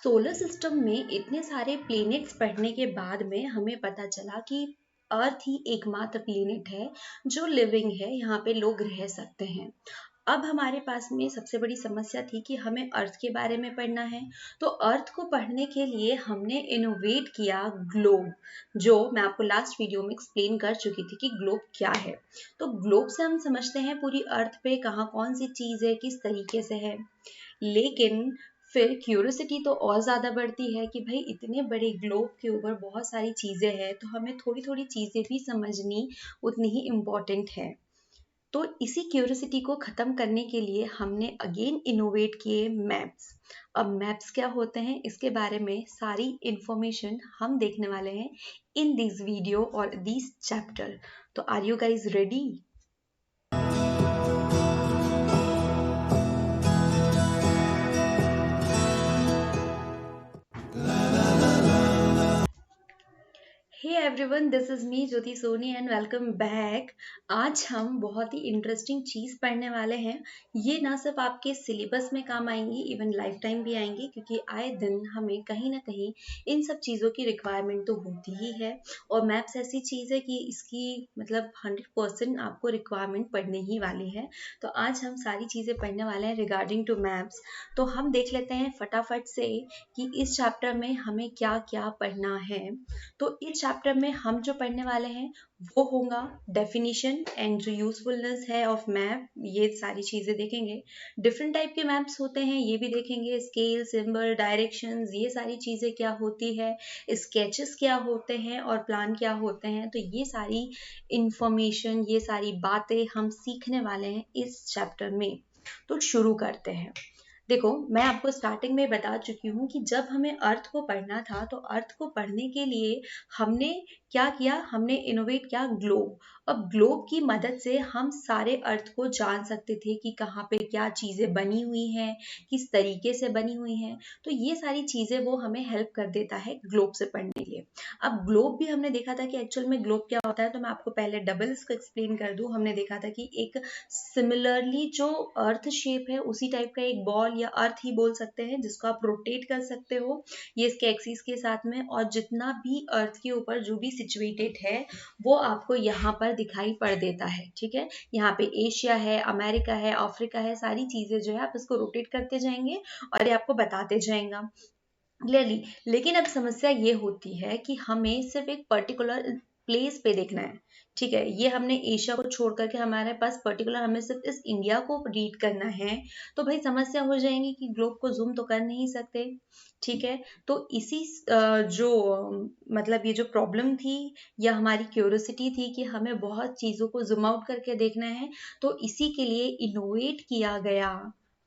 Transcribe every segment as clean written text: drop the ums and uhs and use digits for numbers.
Solar system में इतने सारे प्लैनेट्स पढ़ने के बाद में हमें पता चला कि अर्थ ही एकमात्र प्लैनेट है जो लिविंग है, यहाँ पे लोग रह सकते हैं। अब हमारे पास में सबसे बड़ी समस्या थी कि हमें अर्थ के बारे में पढ़ना है। तो अर्थ को पढ़ने के लिए हमने इनोवेट किया ग्लोब, जो मैं आपको लास्ट वीडियो में एक्सप्लेन कर चुकी थी कि ग्लोब क्या है। तो ग्लोब से हम समझते हैं पूरी अर्थ पे कहाँ कौन सी चीज़ है, किस तरीके से है। लेकिन फिर क्यूरियोसिटी तो और ज़्यादा बढ़ती है कि भाई इतने बड़े ग्लोब के ऊपर बहुत सारी चीज़ें हैं, तो हमें थोड़ी थोड़ी चीज़ें भी समझनी उतनी ही इम्पॉर्टेंट है। तो इसी क्यूरियोसिटी को ख़त्म करने के लिए हमने अगेन इनोवेट किए मैप्स। अब मैप्स क्या होते हैं, इसके बारे में सारी इंफॉर्मेशन हम देखने वाले हैं इन दिस वीडियो और दिस चैप्टर। तो are you guys ready? Hey everyone, this is me Jyoti Soni and welcome back. आज हम बहुत ही इंटरेस्टिंग चीज़ पढ़ने वाले हैं। ये ना सिर्फ आपके सिलेबस में काम आएंगी, इवन लाइफ टाइम भी आएंगी, क्योंकि आए दिन हमें कहीं ना कहीं इन सब चीज़ों की रिक्वायरमेंट तो होती ही है। और मैप्स ऐसी चीज़ है कि इसकी मतलब 100% आपको रिक्वायरमेंट पढ़ने ही वाली है। तो आज हम सारी चीज़ें पढ़ने वाले हैं रिगार्डिंग टू मैप्स। तो हम देख लेते हैं फटाफट से कि इस चैप्टर में हमें क्या क्या पढ़ना है। तो इस चैप्टर में हम जो पढ़ने वाले हैं वो होगा डेफिनेशन एंड जो यूजफुलनेस है ऑफ मैप, ये सारी चीज़ें देखेंगे। डिफरेंट टाइप के मैप्स होते हैं ये भी देखेंगे, स्केल, सिंबल, डायरेक्शंस, ये सारी चीज़ें क्या होती है, स्केचेस क्या होते हैं और प्लान क्या होते हैं। तो ये सारी इंफॉर्मेशन, ये सारी बातें हम सीखने वाले हैं इस चैप्टर में। तो शुरू करते हैं। देखो, मैं आपको स्टार्टिंग में बता चुकी हूँ कि जब हमें अर्थ को पढ़ना था तो अर्थ को पढ़ने के लिए हमने क्या किया, हमने इनोवेट किया ग्लोब। अब ग्लोब की मदद से हम सारे अर्थ को जान सकते थे कि कहाँ पे क्या चीज़ें बनी हुई हैं, किस तरीके से बनी हुई हैं। तो ये सारी चीज़ें वो हमें हेल्प कर देता है ग्लोब से पढ़ने के लिए। अब ग्लोब भी हमने देखा था कि एक्चुअल में ग्लोब क्या होता है, तो मैं आपको पहले डबल इसको एक्सप्लेन कर दूँ। हमने देखा था कि एक सिमिलरली जो अर्थ शेप है उसी टाइप का एक बॉल या अर्थ ही बोल सकते हैं, जिसको आप रोटेट कर सकते हो ये इसके एक्सिस के साथ में, और जितना भी अर्थ के ऊपर जो भी सिचुएटेड है वो आपको यहाँ पर दिखाई पड़ देता है। ठीक है, यहाँ पे एशिया है, अमेरिका है, अफ्रीका है, सारी चीजें जो है आप इसको रोटेट करते जाएंगे और ये आपको बताते जाएगा क्लियरली। लेकिन अब समस्या ये होती है कि हमें सिर्फ एक पर्टिकुलर प्लेस पे देखना है। ठीक है, ये हमने एशिया को छोड़ करके हमारे पास पर्टिकुलर हमें सिर्फ इस इंडिया को रीड करना है। तो भाई समस्या हो जाएगी कि ग्लोब को जूम तो कर नहीं सकते। ठीक है, तो इसी जो मतलब ये जो प्रॉब्लम थी या हमारी क्यूरियोसिटी थी कि हमें बहुत चीज़ों को जूम आउट करके देखना है, तो इसी के लिए इनोवेट किया गया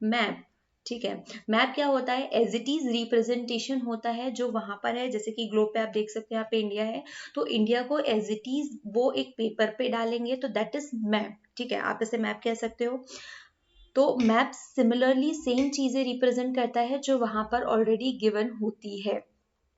मैप। ठीक है, मैप क्या होता है, एज इट इज रिप्रेजेंटेशन होता है जो वहां पर है। जैसे कि ग्लोब पे आप देख सकते हैं, यहाँ पे इंडिया है, तो इंडिया को एज इट इज वो एक पेपर पे डालेंगे तो दैट इज मैप। ठीक है, आप इसे मैप कह सकते हो। तो मैप सिमिलरली सेम चीजें रिप्रेजेंट करता है जो वहां पर ऑलरेडी गिवन होती है।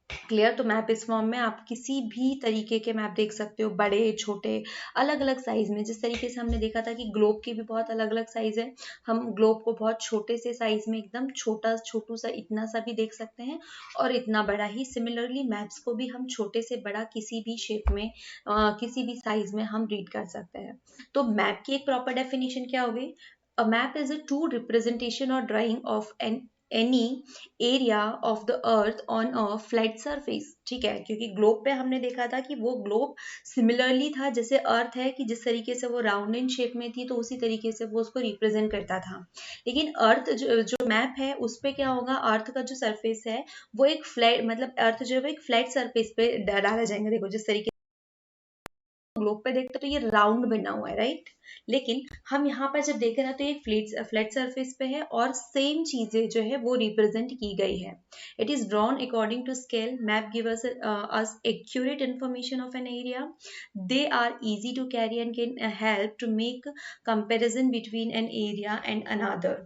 क्लियर? तो मैप इस फॉर्म में आप किसी भी तरीके के मैप देख सकते हो, बड़े छोटे, अलग अलग साइज में। जिस तरीके से हमने देखा था कि ग्लोब की भी बहुत अलग अलग साइज है, हम ग्लोब को बहुत छोटे से साइज में, एकदम छोटा छोटू सा इतना सा भी देख सकते हैं और इतना बड़ा ही। सिमिलरली मैप्स को भी हम छोटे से बड़ा किसी भी शेप में किसी भी साइज में हम रीड कर सकते हैं। तो मैप की एक प्रॉपर डेफिनेशन क्या होगी? A map is a true representation or drawing of any area of the earth on a flat surface। ठीक है, क्योंकि ग्लोब पे हमने देखा था कि वो ग्लोब सिमिलरली था जैसे अर्थ है, कि जिस तरीके से वो राउंड इन शेप में थी तो उसी तरीके से वो उसको रिप्रेजेंट करता था। लेकिन अर्थ जो मैप है उस पे क्या होगा, अर्थ का जो सरफेस है वो एक फ्लैट, मतलब अर्थ जो है एक फ्लैट सरफेस पे डाला जाएगा। देखो जिस तरीके ग्लोब पे देखते तो ये राउंड बना हुआ है, राइट। लेकिन हम यहाँ पर जब देखें ना तो ये फ्लैट सरफेस पे है और सेम चीजें जो है वो रिप्रेजेंट की गई है। It is drawn according to scale. Map give us accurate information of an area. They are easy to carry and can help to make comparison between an area and another.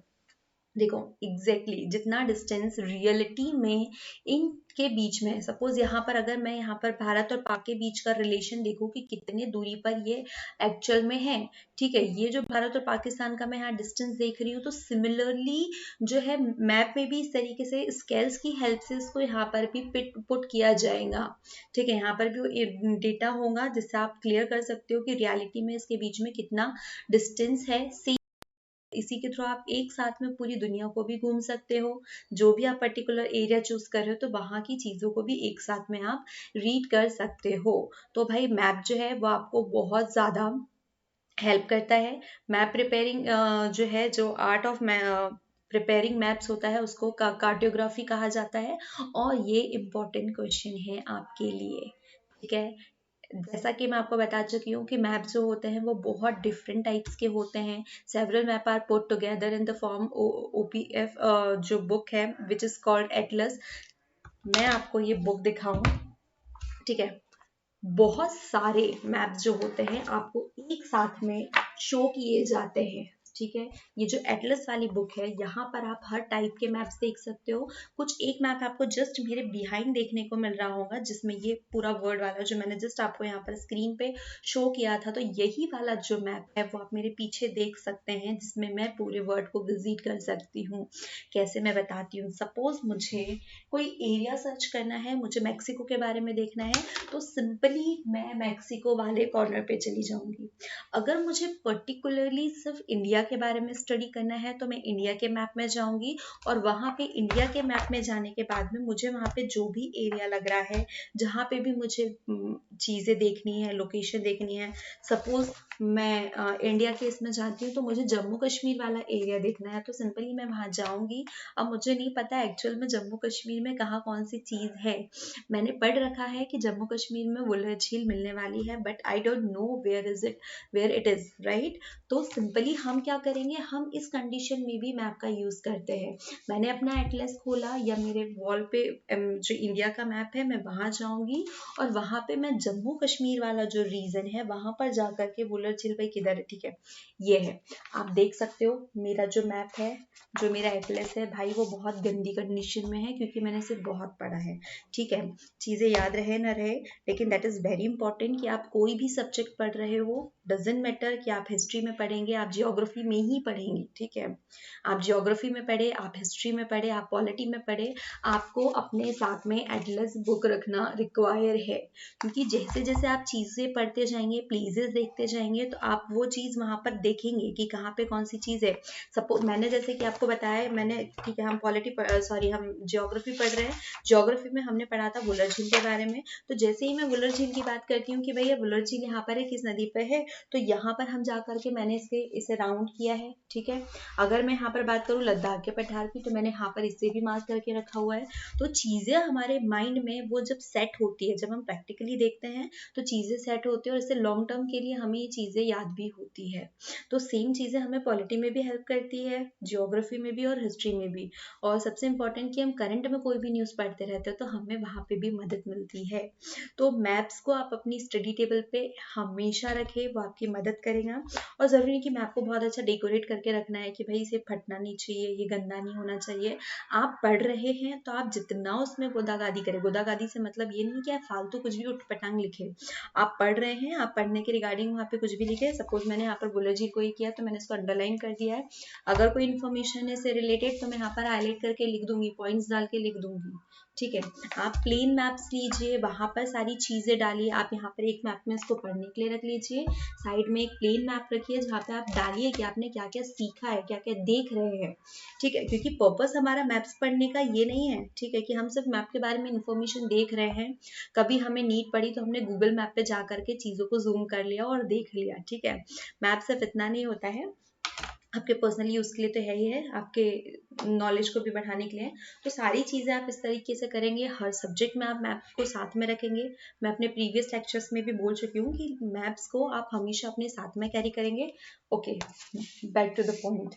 देखो exactly जितना distance reality में इनके बीच में है, suppose यहाँ पर अगर मैं यहाँ पर भारत और पाक के बीच का रिलेशन देखूँ कि कितने दूरी पर ये एक्चुअल में है, ठीक है, ये जो भारत और पाकिस्तान का मैं यहाँ डिस्टेंस देख रही हूँ, तो सिमिलरली जो है मैप में भी इस तरीके से स्केल्स की हेल्प से इसको यहाँ पर भी पुट किया जाएगा, ठीक है, यहाँ पर भी डेटा होगा जिससे आप क्लियर कर सकते हो कि रियलिटी में इसके बीच में कितना डिस्टेंस है। इसी के थ्रू आप एक साथ में पूरी दुनिया को भी घूम सकते हो, जो भी आप पर्टिकुलर एरिया चूज कर रहे हो तो वहां की चीजों को भी एक साथ में आप रीड कर सकते हो। तो भाई मैप जो है वो आपको बहुत ज्यादा हेल्प करता है। मैप प्रिपेयरिंग जो है, जो आर्ट ऑफ प्रिपेयरिंग मैप्स होता है उसको कार्टोग्राफी कहा जाता है, और ये इम्पोर्टेंट क्वेश्चन है आपके लिए, ठीक है। जैसा कि मैं आपको बता चुकी हूँ कि मैप जो होते हैं वो बहुत डिफरेंट टाइप्स के होते हैं। Several map are put together in the form OPF, जो बुक है विच इज कॉल्ड एटलस। मैं आपको ये बुक दिखाऊं, ठीक है, बहुत सारे मैप्स जो होते हैं आपको एक साथ में शो किए जाते हैं, ठीक है। ये जो एटलस वाली बुक है, यहाँ पर आप हर टाइप के मैप्स देख सकते हो। कुछ एक मैप आपको जस्ट मेरे बिहाइंड देखने को मिल रहा होगा, जिसमें ये पूरा वर्ड वाला जो मैंने जस्ट आपको यहाँ पर स्क्रीन पे शो किया था, तो यही वाला जो मैप है वो आप मेरे पीछे देख सकते हैं, जिसमें मैं पूरे वर्ड को विजिट कर सकती हूँ। कैसे, मैं बताती हूँ। सपोज मुझे कोई एरिया सर्च करना है, मुझे मैक्सिको के बारे में देखना है, तो सिंपली मैं मैक्सिको वाले कॉर्नर पे चली जाऊंगी। अगर मुझे पर्टिकुलरली सिर्फ इंडिया के बारे में स्टडी करना है तो मैं इंडिया के मैप में जाऊंगी, और वहां पे इंडिया के मैप में जाने के बाद में मुझे वहां पे जो भी एरिया लग रहा है, जहां पे भी मुझे चीजें देखनी है, लोकेशन देखनी है, सपोज मैं इंडिया के इसमें जाती हूँ तो मुझे जम्मू कश्मीर वाला एरिया देखना है, तो सिंपली मैं वहां जाऊंगी। अब मुझे नहीं पता एक्चुअल में जम्मू कश्मीर में कहाँ कौन सी चीज है। मैंने पढ़ रखा है कि जम्मू कश्मीर में वुलर झील मिलने वाली है, but I don't know where it is, right. तो सिंपली हम क्या करेंगे, हम इस कंडीशन में भी मैप का यूज करते हैं। मैंने अपना एटलस खोला या मेरे वॉल पे जो इंडिया का मैप है, मैं वहां जाऊंगी और वहां पे मैं जम्मू कश्मीर वाला जो रीजन है वहां पर जाकर के वुलर झील भाई किधर है, ठीक है, ये है। आप देख सकते हो मेरा जो मैप है, जो मेरा एटलस है भाई, वो बहुत गंदी कंडीशन में है क्योंकि मैंने इसे बहुत पढ़ा है, ठीक है। चीजें याद रहे ना रहे, लेकिन दैट इज वेरी इंपॉर्टेंट कि आप कोई भी सब्जेक्ट पढ़ रहे हो, डजेंट मैटर कि आप हिस्ट्री में पढ़ेंगे, आप जियोग्राफी में ही पढ़ेंगे, ठीक है। आप जियोग्राफी में पढ़े, आप हिस्ट्री में पढ़े, आप पॉलिटी में पढ़े, आपको अपने साथ में एटलस बुक रखना रिक्वायर है, क्योंकि जैसे जैसे आप चीजें पढ़ते जाएंगे, प्लेसेस देखते जाएंगे, तो आप वो चीज वहां पर देखेंगे कि कहाँ पे कौन सी चीज है। सपोज मैंने जैसे कि आपको बताया, मैंने, ठीक है, हम हम जियोग्राफी पढ़ रहे हैं, जियोग्राफी में हमने पढ़ा था वुलर झील के बारे में। तो जैसे ही मैं वुलर झील की बात करती हूँ कि भैया वुलर झील यहाँ पर है, किस नदी पे है, तो यहाँ पर हम जा करके मैंने इसे राउंड किया है, ठीक है। अगर मैं यहाँ पर बात करूँ लद्दाख के पठार की, तो मैंने यहाँ पर इसे भी मार्क करके रखा हुआ है। तो चीजें हमारे माइंड में वो जब सेट होती है, जब हम प्रैक्टिकली देखते हैं तो चीजें सेट होती है, और इससे लॉन्ग टर्म के लिए हमें ये चीजें याद भी होती है। तो सेम चीजें हमें पॉलिटी में भी हेल्प करती है, जियोग्राफी में भी और हिस्ट्री में भी। और सबसे इम्पोर्टेंट कि हम करंट में कोई भी न्यूज़ पढ़ते रहते हैं तो हमें वहाँ पे भी मदद मिलती है। तो मैप्स को आप अपनी स्टडी टेबल पे हमेशा रखें, वो आपकी मदद करेगा। और ज़रूरी नहीं कि मैप को बहुत अच्छा डेकोरेट करके रखना है कि भाई इसे फटना नहीं चाहिए, ये गंदा नहीं होना चाहिए। आप पढ़ रहे हैं तो आप जितना उसमें गोदागादी करें, गोदागादी से मतलब ये नहीं कि आप फालतू कुछ भी उठपटांग लिखे। आप पढ़ रहे हैं, आप पढ़ने के रिगार्डिंग वहाँ पे कुछ भी लिखे। सपोज मैंने यहाँ पर बुलर जी को ही किया तो मैंने इसको अंडरलाइन कर दिया है। अगर कोई इन्फॉर्मेशन है इससे रिलेटेड तो मैं यहाँ पर हाईलाइट करके लिख दूंगी, पॉइंट्स डाल के लिख दूंगी, ठीक है। आप प्लेन मैप्स लीजिए, वहां पर सारी चीजें डालिए। आप यहाँ पर एक मैप में इसको पढ़ने के लिए रख लीजिए, साइड में एक प्लेन मैप रखिए जहाँ पे आप डालिए कि आपने क्या क्या सीखा है, क्या क्या देख रहे हैं, ठीक है। क्योंकि पर्पस हमारा मैप्स पढ़ने का ये नहीं है, ठीक है, कि हम सिर्फ मैप के बारे में इंफॉर्मेशन देख रहे हैं। कभी हमें नीड पड़ी तो हमने गूगल मैप पे जा करके चीजों को जूम कर लिया और देख लिया, ठीक है। मैप सिर्फ इतना नहीं होता है, आपके पर्सनल यूज के लिए तो है ही है, आपके नॉलेज को भी बढ़ाने के लिए। तो सारी चीजें आप इस तरीके से करेंगे, हर सब्जेक्ट में आप मैप को साथ में रखेंगे। मैं अपने प्रीवियस लेक्चर्स में भी बोल चुकी हूँ कि मैप्स को आप हमेशा अपने साथ में कैरी करेंगे। Okay, back to the point.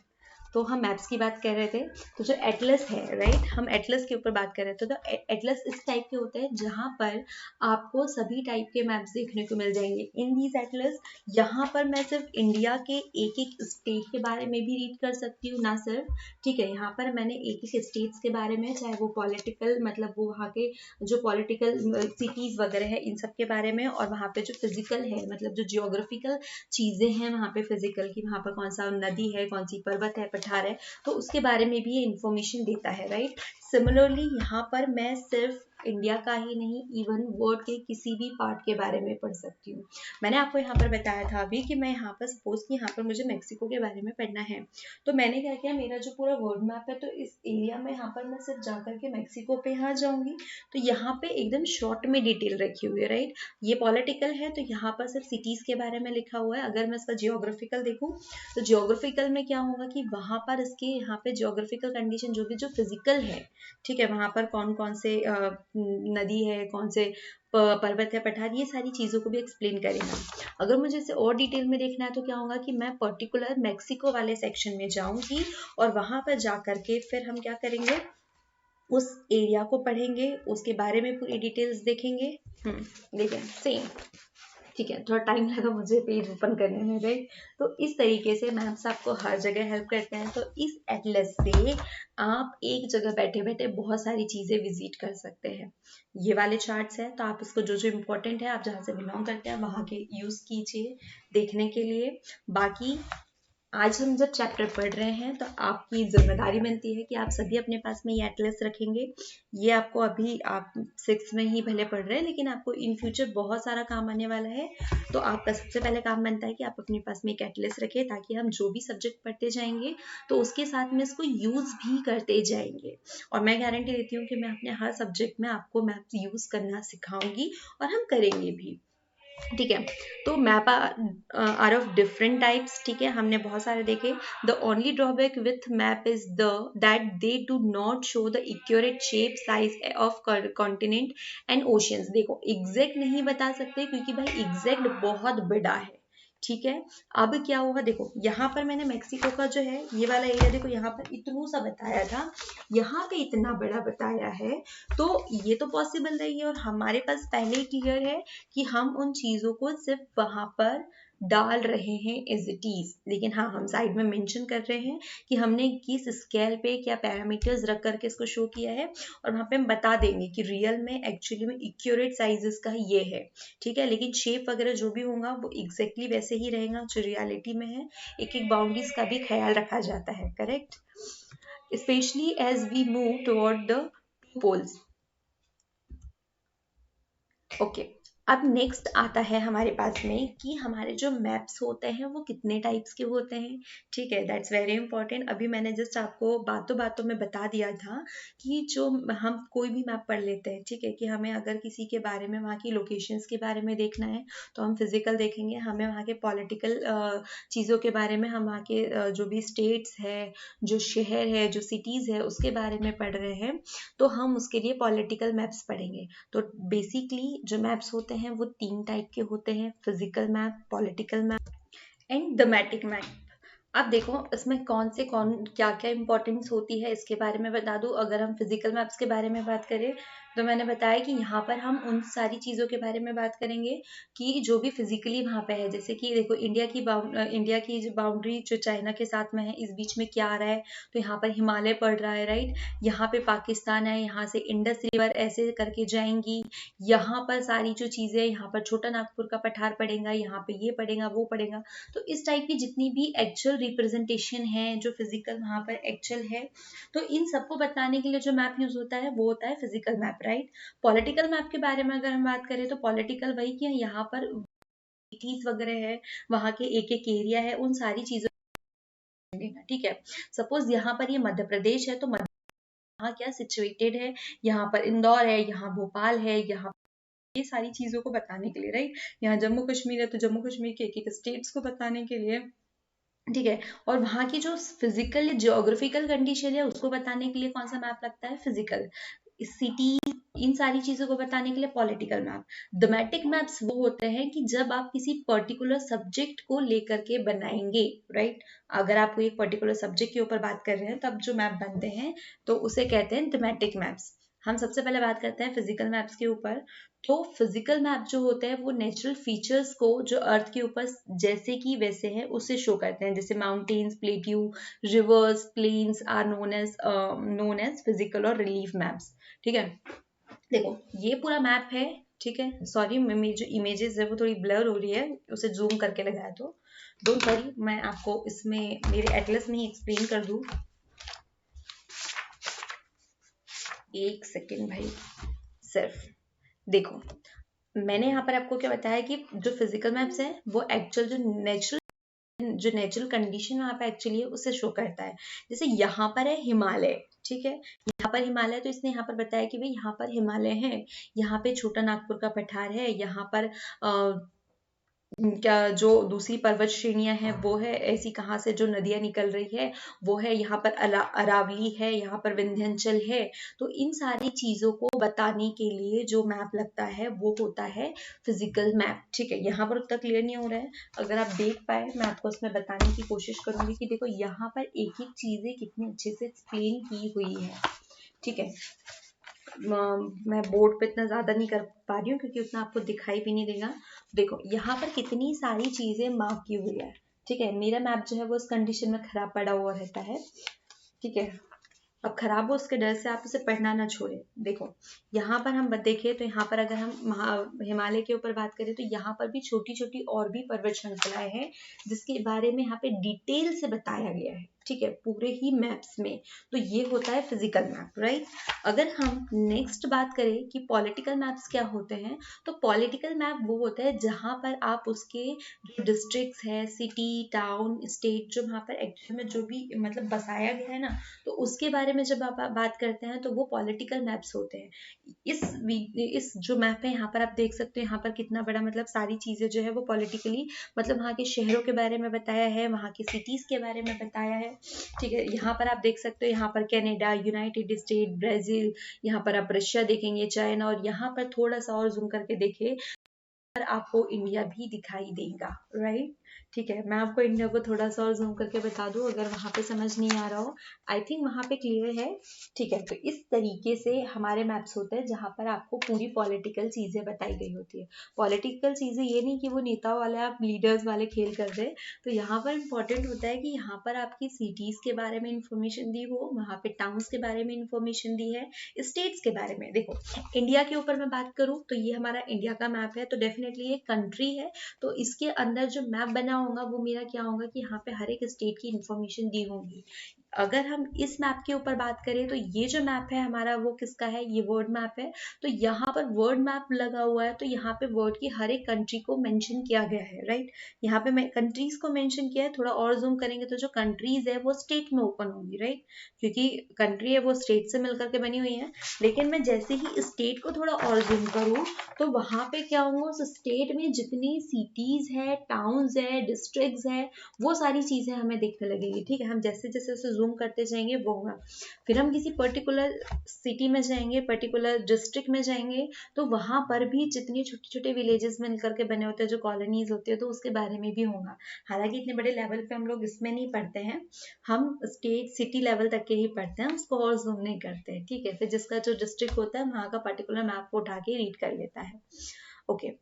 तो हम मैप्स की बात कर रहे थे, तो जो एटलस है राइट, हम एटलस के ऊपर बात कर रहे थे। तो एटलस इस टाइप के होते हैं जहाँ पर आपको सभी टाइप के मैप्स देखने को मिल जाएंगे इन दीज एटलस। यहाँ पर मैं सिर्फ इंडिया के एक एक स्टेट के बारे में भी रीड कर सकती हूँ ना सिर्फ, ठीक है। यहाँ पर मैंने एक एक स्टेट्स के बारे में, चाहे वो पॉलिटिकल मतलब वो वहाँ के जो पॉलिटिकल सिटीज वगैरह है इन सब के बारे में, और वहाँ पे जो फिजिकल है मतलब जो जियोग्राफिकल चीजें हैं वहाँ पे फिजिकल की, वहाँ पर कौन सा नदी है, कौन सी पर्वत है, पठार है, तो उसके बारे में भी ये इन्फॉर्मेशन देता है राइट। सिमिलरली यहाँ पर मैं सिर्फ इंडिया का ही नहीं, इवन वर्ल्ड के किसी भी पार्ट के बारे में पढ़ सकती हूँ। मैंने आपको यहाँ पर बताया था अभी कि मैं यहाँ पर सपोज कि यहाँ पर मुझे मेक्सिको के बारे में पढ़ना है, तो मैंने क्या किया, मेरा जो पूरा वर्ल्ड मैप है तो इस एरिया में यहाँ पर मैं सिर्फ जाकर के मेक्सिको पे यहाँ जाऊंगी, तो यहाँ पे एकदम शॉर्ट में डिटेल रखी हुई है राइट। ये पॉलिटिकल है तो यहाँ पर सिर्फ सिटीज के बारे में लिखा हुआ है। अगर मैं इसका जियोग्राफिकल देखूँ तो जियोग्राफिकल में क्या होगा कि वहाँ पर इसके यहाँ पे जियोग्राफिकल कंडीशन जो भी जो फिजिकल है, ठीक है, वहाँ पर कौन कौन से नदी है, कौन से पर्वत है, पठार, ये सारी चीज़ों को भी एक्सप्लेन करेंगे। अगर मुझे इसे और डिटेल में देखना है तो क्या होगा कि मैं पर्टिकुलर मेक्सिको वाले सेक्शन में जाऊंगी और वहां पर जा करके फिर हम क्या करेंगे, उस एरिया को पढ़ेंगे, उसके बारे में पूरी डिटेल्स देखेंगे। देखिए सेम, ठीक है, थोड़ा टाइम लगा मुझे पेज ओपन करने में राइट। तो इस तरीके से मैप्स आपको हर जगह हेल्प करते हैं। तो इस एटलस से आप एक जगह बैठे बैठे बहुत सारी चीजें विजिट कर सकते हैं। ये वाले चार्ट्स है तो आप इसको जो जो इम्पोर्टेंट है आप जहाँ से बिलोंग करते हैं वहाँ के यूज कीजिए देखने के लिए। बाकी आज हम जब चैप्टर पढ़ रहे हैं तो आपकी जिम्मेदारी बनती है कि आप सभी अपने पास में ये एटलस रखेंगे। ये आपको अभी आप 6 में ही भले पढ़ रहे हैं लेकिन आपको इन फ्यूचर बहुत सारा काम आने वाला है। तो आपका सबसे पहले काम बनता है कि आप अपने पास में एक एटलस रखें ताकि हम जो भी सब्जेक्ट पढ़ते जाएंगे तो उसके साथ में इसको यूज भी करते जाएंगे। और मैं गारंटी देती हूँ कि मैं अपने हर सब्जेक्ट में आपको मैप यूज करना सिखाऊंगी और हम करेंगे भी, ठीक है। तो map are of different types, ठीक है, हमने बहुत सारे देखे। The only drawback with map is the that they do not show the accurate shape size of continent and oceans. देखो एग्जैक्ट नहीं बता सकते क्योंकि भाई एग्जैक्ट बहुत बड़ा है, ठीक है। अब क्या होगा, देखो यहाँ पर मैंने मेक्सिको का जो है ये वाला एरिया, देखो यहाँ पर इतना सा बताया था, यहाँ पे इतना बड़ा बताया है, तो ये तो पॉसिबल नहीं है और हमारे पास पहले ही क्लियर है कि हम उन चीजों को सिर्फ वहां पर डाल रहे हैं एज इट इज। लेकिन हाँ, हम साइड में मेंशन कर रहे हैं कि हमने किस स्केल पे क्या पैरामीटर्स रख करके इसको शो किया है, और वहां पे हम बता देंगे कि रियल में एक्चुअली में एक्यूरेट साइजेस का ये है, ठीक है। लेकिन शेप वगैरह जो भी होगा वो एग्जैक्टली वैसे ही रहेगा जो रियलिटी में है। एक एक बाउंड्रीज का भी ख्याल रखा जाता है, correct, specially as we move toward the poles. Okay, अब नेक्स्ट आता है हमारे पास में कि हमारे जो मैप्स होते हैं वो कितने टाइप्स के होते हैं, ठीक है, दैट्स वेरी इंपॉर्टेंट। अभी मैंने जस्ट आपको बातों बातों में बता दिया था कि जो हम कोई भी मैप पढ़ लेते हैं, ठीक है, कि हमें अगर किसी के बारे में वहाँ की लोकेशंस के बारे में देखना है तो हम फिजिकल देखेंगे, हमें वहाँ के पॉलिटिकल चीज़ों के बारे में, हम वहाँ के जो भी स्टेट्स है, जो शहर है, जो सिटीज़ है उसके बारे में पढ़ रहे हैं तो हम उसके लिए पॉलिटिकल मैप्स पढ़ेंगे। तो बेसिकली जो मैप्स होते हैं वो 3 टाइप के होते हैं, physical map, political map and thematic map. अब देखो इसमें कौन क्या क्या इंपॉर्टेंस होती है इसके बारे में बता दूं। अगर हम फिजिकल मैप्स के बारे में बात करें तो मैंने बताया कि यहाँ पर हम उन सारी चीज़ों के बारे में बात करेंगे कि जो भी फिजिकली वहाँ पे है, जैसे कि देखो इंडिया की जो बाउंड्री जो चाइना के साथ में है, इस बीच में क्या आ रहा है, तो यहाँ पर हिमालय पड़ रहा है राइट, यहाँ पे पाकिस्तान है, यहाँ से इंडस रिवर ऐसे करके जाएंगी, यहाँ पर सारी जो चीज़ें, यहाँ पर छोटा नागपुर का पठार पड़ेगा, यहाँ पे ये पड़ेगा वो पड़ेगा। तो इस टाइप की जितनी भी एक्चुअल रिप्रेजेंटेशन है जो फिजिकल वहाँ पर एक्चुअल है, तो इन सबको बताने के लिए जो मैप यूज होता है वो होता है physical map, right. Political map के बारे में अगर हम बात करें तो पॉलिटिकल वही कि यहाँ पर सिटीज वगैरह है, वहाँ के एक एक एरिया है, उन सारी चीजों, ठीक है। सपोज यहाँ पर ये मध्य प्रदेश है तो यहाँ क्या सिचुएटेड है, यहाँ पर इंदौर है, यहाँ भोपाल है, यहाँ ये सारी चीजों को बताने के लिए, राइट। यहाँ जम्मू कश्मीर है तो जम्मू कश्मीर के एक एक स्टेट्स को बताने के लिए, ठीक है। और वहाँ की जो फिजिकल ज्योग्राफिकल कंडीशन है उसको बताने के लिए कौन सा मैप लगता है, फिजिकल। सिटी, इन सारी चीजों को बताने के लिए पॉलिटिकल मैप। थीमेटिक मैप्स वो होते हैं कि जब आप किसी पर्टिकुलर सब्जेक्ट को लेकर के बनाएंगे, राइट। अगर आप कोई एक पर्टिकुलर सब्जेक्ट के ऊपर बात कर रहे हैं तब जो मैप बनते हैं तो उसे कहते हैं थीमेटिक मैप्स। हम सबसे पहले बात करते हैं फिजिकल मैप्स के ऊपर। तो फिजिकल मैप जो होते हैं वो नेचुरल फीचर्स को जो अर्थ के ऊपर जैसे कि वैसे हैं उसे शो करते हैं, जैसे mountains, plateau, rivers, plains are known as physical और रिलीफ मैप्स। ठीक है, देखो ये पूरा मैप है। ठीक है, सॉरी मेरी जो इमेजेस है वो थोड़ी ब्लर हो रही है, उसे जूम करके लगाया तो डोंट वरी, मैं आपको इसमें मेरे एटलस में ही एक्सप्लेन कर दूं। एक सेकेंड भाई, सिर्फ देखो मैंने यहाँ पर आपको क्या बताया कि जो फिजिकल मैप्स है वो एक्चुअल जो नेचुरल कंडीशन वहाँ पे एक्चुअली है उसे शो करता है। जैसे यहाँ पर है हिमालय, ठीक है, यहाँ पर हिमालय, तो इसने यहाँ पर बताया कि भाई यहाँ पर हिमालय है, यहाँ पे छोटा नागपुर का पठार है, यहाँ पर क्या जो दूसरी पर्वत श्रेणियां हैं वो है, ऐसी कहाँ से जो नदियां निकल रही है वो है, यहाँ पर अरावली है, यहाँ पर विंध्याचल है। तो इन सारी चीजों को बताने के लिए जो मैप लगता है वो होता है फिजिकल मैप। ठीक है, यहाँ पर उतना क्लियर नहीं हो रहा है, अगर आप देख पाए मैं आपको इसमें बताने की कोशिश करूंगी कि देखो यहाँ पर एक एक चीजें कितनी अच्छे से एक्सप्लेन की हुई है। ठीक है, मैं बोर्ड पे इतना ज़्यादा नहीं कर पा रही हूँ क्योंकि उतना आपको दिखाई भी नहीं देगा। देखो यहाँ पर कितनी सारी चीज़ें मार्क की हुई है। ठीक है, मेरा मैप जो है वो इस कंडीशन में खराब पड़ा हुआ रहता है। ठीक है, अब खराब हो उसके डर से आप उसे पढ़ना ना छोड़े। देखो यहाँ पर हम देखें तो यहाँ पर अगर हम हिमालय के ऊपर बात करें तो यहाँ पर भी छोटी छोटी और भी पर्वत श्रृंखलाएं हैं जिसके बारे में यहाँ पे डिटेल से बताया गया है। ठीक है, पूरे ही मैप्स में। तो ये होता है फिजिकल मैप, राइट। अगर हम नेक्स्ट बात करें कि पॉलिटिकल मैप्स क्या होते हैं, तो पॉलिटिकल मैप वो होता है जहां पर आप उसके जो डिस्ट्रिक्ट्स है, सिटी, टाउन, स्टेट, जो वहां पर एक्चुअल में जो भी मतलब बसाया गया है ना, तो उसके बारे में जब आप बात करते हैं तो वो पॉलिटिकल मैप्स होते हैं। इस जो मैप है यहाँ पर आप देख सकते हो, यहाँ पर कितना बड़ा मतलब सारी चीजें जो है वो पॉलिटिकली मतलब वहाँ के शहरों के बारे में बताया है, वहाँ के सिटीज के बारे में बताया है। ठीक है, यहाँ पर आप देख सकते हो, यहाँ पर कनाडा, यूनाइटेड स्टेट, ब्राजील, यहाँ पर आप रशिया देखेंगे, चाइना, और यहाँ पर थोड़ा सा और जूम करके देखें पर आपको इंडिया भी दिखाई देगा, राइट। ठीक है, मैं आपको इंडिया को थोड़ा सा और जूम करके बता दूं अगर वहां पे समझ नहीं आ रहा हो। आई थिंक वहां पे क्लियर है। ठीक है, तो इस तरीके से हमारे मैप्स होते हैं जहां पर आपको पूरी पॉलिटिकल चीजें बताई गई होती है। पॉलिटिकल चीजें ये नहीं कि वो नेता वाले आप लीडर्स वाले खेल कर दे। तो यहाँ पर इंपॉर्टेंट होता है कि यहाँ पर आपकी सिटीज के बारे में इंफॉर्मेशन दी हो, वहां पे टाउन्स के बारे में इंफॉर्मेशन दी है, स्टेट्स के बारे में। देखो इंडिया के ऊपर मैं बात करूं तो ये हमारा इंडिया का मैप है, तो डेफिनेटली ये कंट्री है, तो इसके अंदर जो मैप बना होगा वो मेरा क्या होगा कि यहाँ पे हर एक स्टेट की इंफॉर्मेशन दी होंगी। अगर हम इस मैप के ऊपर बात करें तो ये जो मैप है हमारा वो किसका है, ये वर्ल्ड मैप है। तो यहाँ पर वर्ल्ड मैप लगा हुआ है, तो यहाँ पे वर्ल्ड की हर एक कंट्री को मेंशन किया गया है, राइट। यहाँ पे मैं कंट्रीज को मेंशन किया है, थोड़ा और जूम करेंगे तो जो कंट्रीज है वो स्टेट में ओपन होंगी, राइट, क्योंकि कंट्री है वो स्टेट से मिलकर के बनी हुई है। लेकिन मैं जैसे ही स्टेट को थोड़ा और जूम करूँ तो वहां पे क्या होगा, उस स्टेट में जितनी सिटीज है, टाउन्स है, डिस्ट्रिक्ट्स है, वो सारी चीजें हमें देखने लगेगी। ठीक है, हम जैसे जैसे उसे जूम करते जाएंगे वो होगा। फिर हम किसी पर्टिकुलर सिटी में जाएंगे, पर्टिकुलर डिस्ट्रिक्ट में जाएंगे, तो वहां पर भी जितनी छोटे छोटे विलेजेस मिलकर के बने होते हैं, जो कॉलोनीज होती है, तो उसके बारे में भी होगा। हालांकि इतने बड़े लेवल पे हम लोग इसमें नहीं पढ़ते हैं, हम स्टेट सिटी लेवल तक के ही पढ़ते हैं, उसको और जूम नहीं करते हैं। ठीक है, फिर जिसका जो डिस्ट्रिक्ट होता है वहां का पर्टिकुलर मैप को उठा के रीड कर लेता है। ओके,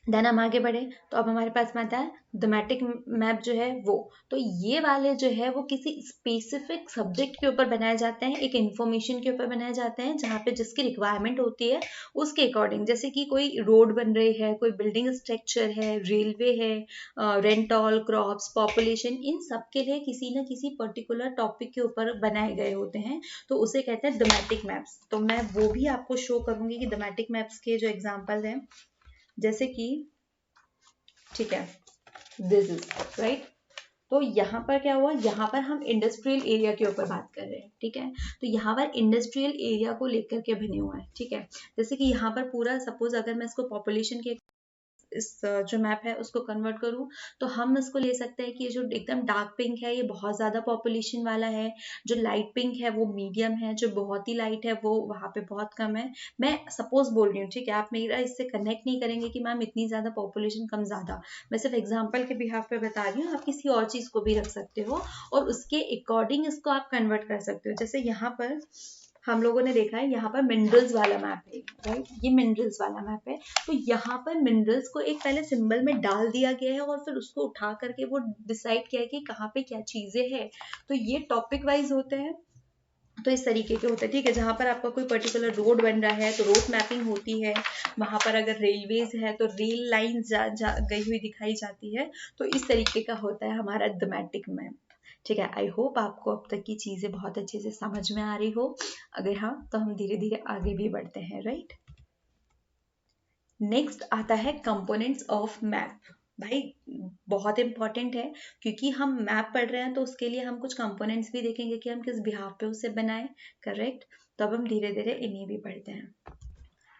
देन हम आगे बढ़े तो अब हमारे पास में आता है थीमेटिक मैप जो है वो। तो ये वाले जो है वो किसी स्पेसिफिक सब्जेक्ट के ऊपर बनाए जाते हैं, एक इंफॉर्मेशन के ऊपर बनाए जाते हैं, जहाँ पे जिसकी रिक्वायरमेंट होती है उसके अकॉर्डिंग। जैसे कि कोई रोड बन रही है, कोई बिल्डिंग स्ट्रक्चर है, रेलवे है, रेंटल, क्रॉप्स, पॉपुलेशन, इन सब के लिए किसी न किसी पर्टिकुलर टॉपिक के ऊपर बनाए गए होते हैं, तो उसे कहते हैं थीमेटिक मैप्स। तो मैं वो भी आपको शो करूंगी कि थीमेटिक मैप्स के जो एग्जाम्पल हैं, जैसे कि, ठीक है, दिस इज राइट। तो यहाँ पर क्या हुआ, यहाँ पर हम इंडस्ट्रियल एरिया के ऊपर बात कर रहे हैं। ठीक है, तो यहाँ पर इंडस्ट्रियल एरिया को लेकर के बने हुआ है। ठीक है, जैसे कि यहाँ पर पूरा सपोज अगर मैं इसको पॉपुलेशन के इस जो मैप है उसको कन्वर्ट करूँ तो हम इसको ले सकते हैं कि ये जो एकदम डार्क पिंक है ये बहुत ज़्यादा पॉपुलेशन वाला है, जो लाइट पिंक है वो मीडियम है, जो बहुत ही लाइट है वो वहाँ पे बहुत कम है। मैं सपोज बोल रही हूँ, ठीक है, आप मेरा इससे कनेक्ट नहीं करेंगे कि मैम इतनी ज़्यादा पॉपुलेशन कम ज़्यादा, मैं सिर्फ एग्जाम्पल के बिहाफ पे बता रही हूँ, आप किसी और चीज़ को भी रख सकते हो और उसके अकॉर्डिंग इसको आप कन्वर्ट कर सकते हो। जैसे यहाँ पर हम लोगों ने देखा है, यहाँ पर मिनरल्स वाला मैप है, राइट, ये मिनरल्स वाला मैप है, तो यहाँ पर मिनरल्स को एक पहले सिंबल में डाल दिया गया है और फिर उसको उठा करके वो डिसाइड किया है कि कहाँ पे क्या चीजें हैं। तो ये टॉपिक वाइज होते हैं, तो इस तरीके के होते हैं, ठीक है। जहाँ पर आपका कोई पर्टिकुलर रोड बन रहा है तो रोड मैपिंग होती है, वहां पर अगर रेलवेज है तो रेल लाइन गई हुई दिखाई जाती है। तो इस तरीके का होता है हमारा थीमेटिक मैप, ठीक है। आई होप आपको अब तक की चीजें बहुत अच्छे से समझ में आ रही हो, अगर हाँ तो हम धीरे धीरे आगे भी बढ़ते हैं, राइट। नेक्स्ट आता है कंपोनेंट्स ऑफ मैप। भाई बहुत इंपॉर्टेंट है, क्योंकि हम मैप पढ़ रहे हैं तो उसके लिए हम कुछ कंपोनेंट्स भी देखेंगे कि हम किस बिहाफ पे उसे बनाएं, करेक्ट। तो अब हम धीरे धीरे इन्हीं भी पढ़ते हैं।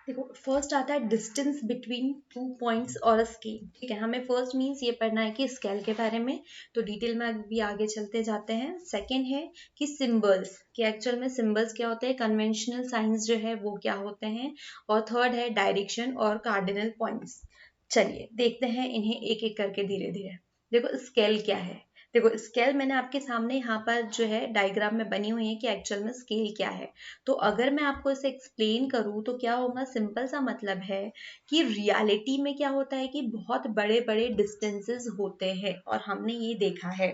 देखो फर्स्ट आता है डिस्टेंस बिटवीन टू पॉइंट्स और अ स्केल, ठीक है। हमें फर्स्ट मीन्स ये पढ़ना है कि स्केल के बारे में, तो डिटेल में अभी आगे चलते जाते हैं। सेकंड है कि सिंबल्स, कि एक्चुअल में सिंबल्स क्या होते हैं, कन्वेंशनल साइंस जो है वो क्या होते हैं। और थर्ड है डायरेक्शन और कार्डिनल पॉइंट्स। चलिए देखते हैं इन्हें एक एक करके धीरे धीरे। देखो स्केल क्या है, देखो स्केल मैंने आपके सामने यहाँ पर जो है डायग्राम में बनी हुई है कि एक्चुअल में स्केल क्या है। तो अगर मैं आपको इसे एक्सप्लेन करूँ तो क्या होगा, सिंपल सा मतलब है कि रियलिटी में क्या होता है कि बहुत बड़े बड़े डिस्टेंसेस होते हैं, और हमने ये देखा है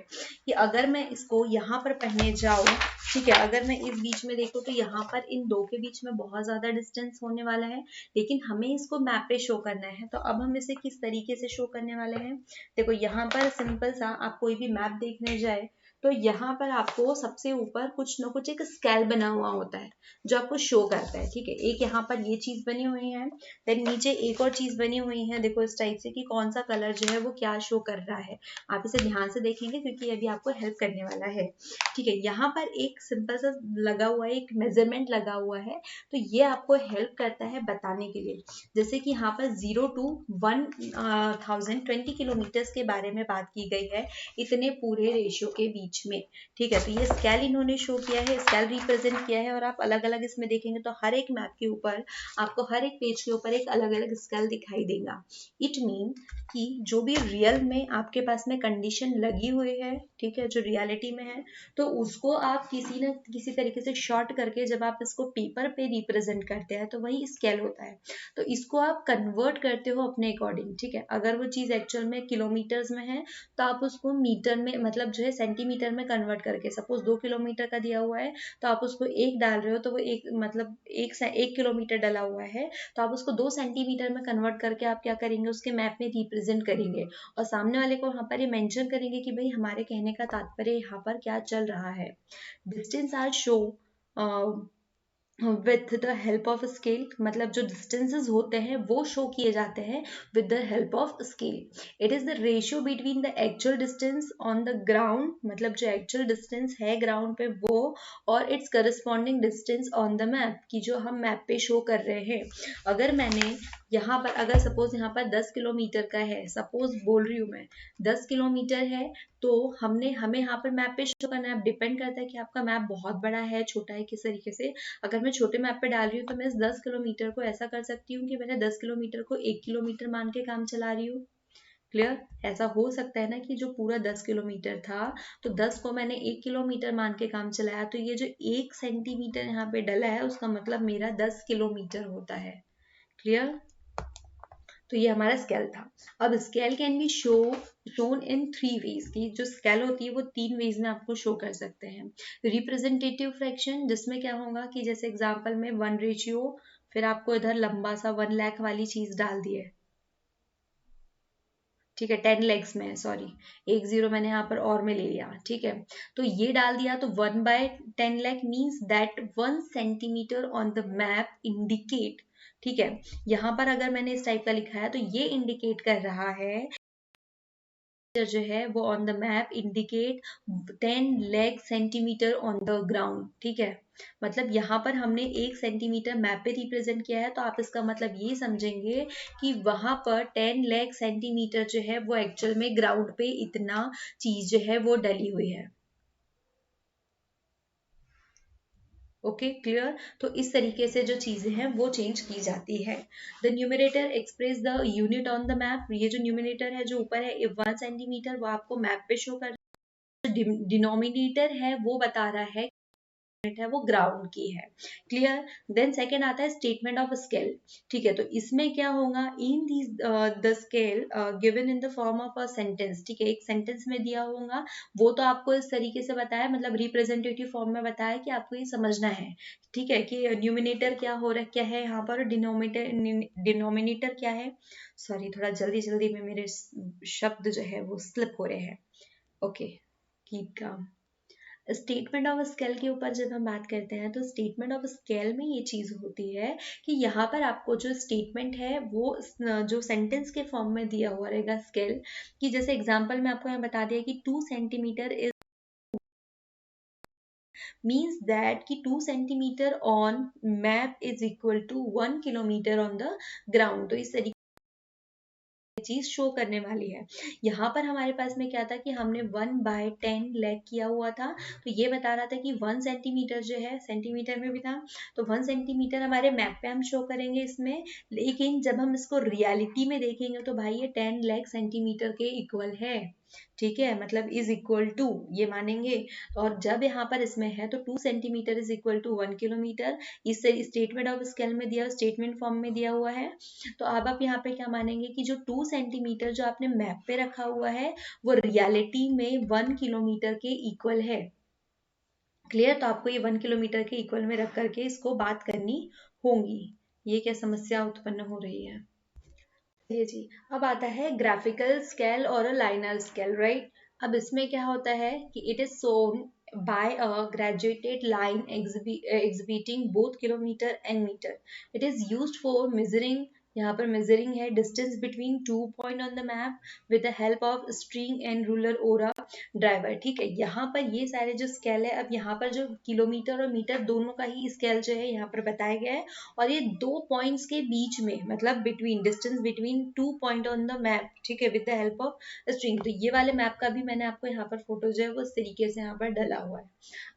कि अगर मैं इसको यहाँ पर पढ़ने जाऊँ, ठीक है, अगर मैं इस बीच में देखूँ तो यहाँ पर इन दो के बीच में बहुत ज्यादा डिस्टेंस होने वाला है, लेकिन हमें इसको मैप पे शो करना है। तो अब हम इसे किस तरीके से शो करने वाले हैं, देखो यहाँ पर सिंपल सा आप कोई भी मैप देखने जाए तो यहाँ पर आपको सबसे ऊपर कुछ न कुछ एक स्केल बना हुआ होता है जो आपको शो करता है, ठीक है। एक यहाँ पर ये चीज बनी हुई है, देन नीचे एक और चीज बनी हुई है, देखो इस टाइप से कि कौन सा कलर जो है वो क्या शो कर रहा है। आप इसे ध्यान से देखेंगे क्योंकि अभी आपको हेल्प करने वाला है, ठीक है। यहाँ पर एक सिंपल सा लगा हुआ है, एक मेजरमेंट लगा हुआ है, तो ये आपको हेल्प करता है बताने के लिए। जैसे कि यहाँ पर 0 to 1020 किलोमीटर के बारे में बात की गई है, इतने पूरे रेशियो के बीच में, ठीक है। तो ये स्केल इन्होंने शो किया है, स्केल रिप्रेजेंट किया है, और आप अलग अलग इसमें देखेंगे तो हर एक मैप के ऊपर आपको हर एक पेज के ऊपर एक अलग अलग स्केल दिखाई देगा। इट मीन कि जो भी रियल में आपके पास में कंडीशन लगी हुई है, ठीक है, जो रियलिटी में है, तो उसको आप किसी न किसी तरीके से शॉर्ट करके जब आप इसको पेपर पे रिप्रेजेंट करते हैं तो वही स्केल होता है। तो इसको आप कन्वर्ट करते हो अपने अकॉर्डिंग, ठीक है। अगर वो चीज एक्चुअल में किलोमीटर्स में है तो आप उसको मीटर में, मतलब जो है सेंटीमीटर में कन्वर्ट करके, सपोज 2 किलोमीटर का दिया हुआ है तो आप उसको एक डाल रहे हो तो वो एक, मतलब एक किलोमीटर डला हुआ है तो आप उसको 2 सेंटीमीटर में कन्वर्ट करके आप क्या करेंगे, उसके मैप में रिप्रेजेंट करेंगे और सामने वाले को वहां पर ये मेंशन करेंगे कि भाई हमारे कहने का तात्पर्य यहाँ पर क्या चल रहा है। Distance are show with the help of scale, मतलब जो डिस्टेंसेस होते हैं वो शो किए जाते हैं with the help of scale. It is the ratio between the actual distance on the ground, मतलब जो एक्चुअल डिस्टेंस है ग्राउंड पे वो, और it's corresponding distance on the map, की जो हम मैप पे शो कर रहे हैं। अगर मैंने यहाँ पर, अगर सपोज यहाँ पर 10 किलोमीटर का है, सपोज बोल रही हूँ मैं 10 किलोमीटर है, तो हमें यहाँ पर मैप पे शो करना है। डिपेंड करता है कि आपका मैप बहुत बड़ा है छोटा है किस तरीके से। अगर मैं छोटे मैप पे डाल रही हूँ तो मैं इस 10 किलोमीटर को ऐसा कर सकती हूँ कि मैंने 10 किलोमीटर को 1 किलोमीटर मान के काम चला रही हूँ। क्लियर, ऐसा हो सकता है ना कि जो पूरा 10 किलोमीटर था तो 10 को मैंने 1 किलोमीटर मान के काम चलाया, तो ये जो 1 सेंटीमीटर यहाँ पे डला है उसका मतलब मेरा 10 किलोमीटर होता है। क्लियर, तो ये हमारा स्केल था। अब scale can be shown in 3 ways, की जो स्केल होती है वो 3 वेज में आपको शो कर सकते हैं। रिप्रेजेंटेटिव फ्रैक्शन, जिसमें क्या होगा कि जैसे एग्जांपल में 1:, फिर आपको इधर लंबा सा 1 लाख वाली चीज डाल दी है, ठीक है, 10 लैक्स में, सॉरी, एक जीरो मैंने यहाँ पर और में ले लिया, ठीक है। तो ये डाल दिया तो 1/10 lakh means that 1 centimetre on the map indicate, ठीक है। यहाँ पर अगर मैंने इस टाइप का लिखा है तो ये इंडिकेट कर रहा है जो है वो on the map indicate 10 lakh centimetre on the ground, ठीक है। मतलब यहाँ पर हमने 1 सेंटीमीटर मैप पे रिप्रेजेंट किया है, तो आप इसका मतलब ये समझेंगे कि वहां पर 10 लाख सेंटीमीटर जो है वो एक्चुअल में ग्राउंड पे इतना चीज जो है वो डली हुई है। Okay clear. तो इस तरीके से जो चीजें हैं वो चेंज की जाती है। The numerator express the unit on the map. ये जो न्यूमरेटर है जो ऊपर है 1 सेंटीमीटर, वो आपको मैप पे शो कर, डिनोमिनेटर है वो बता रहा है है वो ग्राउंड की है। क्लियर। देन सेकेंड आता है स्टेटमेंट ऑफ स्केल। ठीक है, तो इसमें क्या होगा, in these the scale given in the form of a sentence. ठीक है, एक सेंटेंस में दिया होगा, वो तो आपको इस तरीके से बताया, मतलब रिप्रेजेंटेटिव फॉर्म में बताया कि आपको ये समझना है। ठीक है, कि न्यूमिनेटर क्या हो रहा, क्या है यहाँ पर, डिनोमिनेटर क्या है। सॉरी, थोड़ा जल्दी जल्दी में मेरे शब्द जो है वो स्लिप हो रहे हैं। Okay, keep calm. Statement of scale के ऊपर जब हम बात करते हैं, तो स्टेटमेंट ऑफ स्केल में ये चीज होती है कि यहाँ पर आपको जो स्टेटमेंट है वो जो सेंटेंस के फॉर्म में दिया हुआ रहेगा स्केल, कि जैसे एग्जांपल में आपको यहाँ बता दिया कि 2 सेंटीमीटर इज मीन्स दैट कि 2 centimetre on map is equal to 1 kilometre on the ground. तो इस तरीके चीज शो करने वाली है। यहाँ पर हमारे पास में क्या था कि हमने 1/10 लैग किया हुआ था, तो ये बता रहा था कि 1 सेंटीमीटर जो है, सेंटीमीटर में भी था, तो 1 सेंटीमीटर हमारे मैप पे हम शो करेंगे इसमें। लेकिन जब हम इसको रियलिटी में देखेंगे तो भाई ये 10 लाख सेंटीमीटर के इक्वल है। ठीक है, मतलब इज इक्वल टू ये मानेंगे। और जब यहाँ पर इसमें है तो 2 centimetre is equal to 1 kilometre, इस स्टेटमेंट ऑफ स्केल में दिया, स्टेटमेंट फॉर्म में दिया हुआ है। तो अब आप यहाँ पे क्या मानेंगे कि जो 2 सेंटीमीटर जो आपने मैप पे रखा हुआ है वो रियलिटी में 1 किलोमीटर के इक्वल है। क्लियर। तो आपको ये 1 किलोमीटर के इक्वल में रख करके इसको बात करनी होगी। ये क्या समस्या उत्पन्न हो रही है। चलिए जी, अब आता है ग्राफिकल स्केल और लाइनर स्केल, राइट। अब इसमें क्या होता है कि it is shown by a graduated line exhibiting both kilometre and metre. It is used for measuring, यहाँ पर मेजरिंग है distance between 2 point on the map with the help of string and ruler और driver. ठीक है, यहाँ पर ये सारे जो स्केल है, अब यहाँ पर जो किलोमीटर और मीटर दोनों का ही स्केल जो है यहाँ पर बताया गया है, और ये 2 पॉइंट्स के बीच में, मतलब between, distance between 2 point on the map. ठीक है, with the help of string. तो ये वाले मैप का भी मैंने आपको यहाँ पर फोटो जो है वो इस तरीके से यहाँ पर डला हुआ है।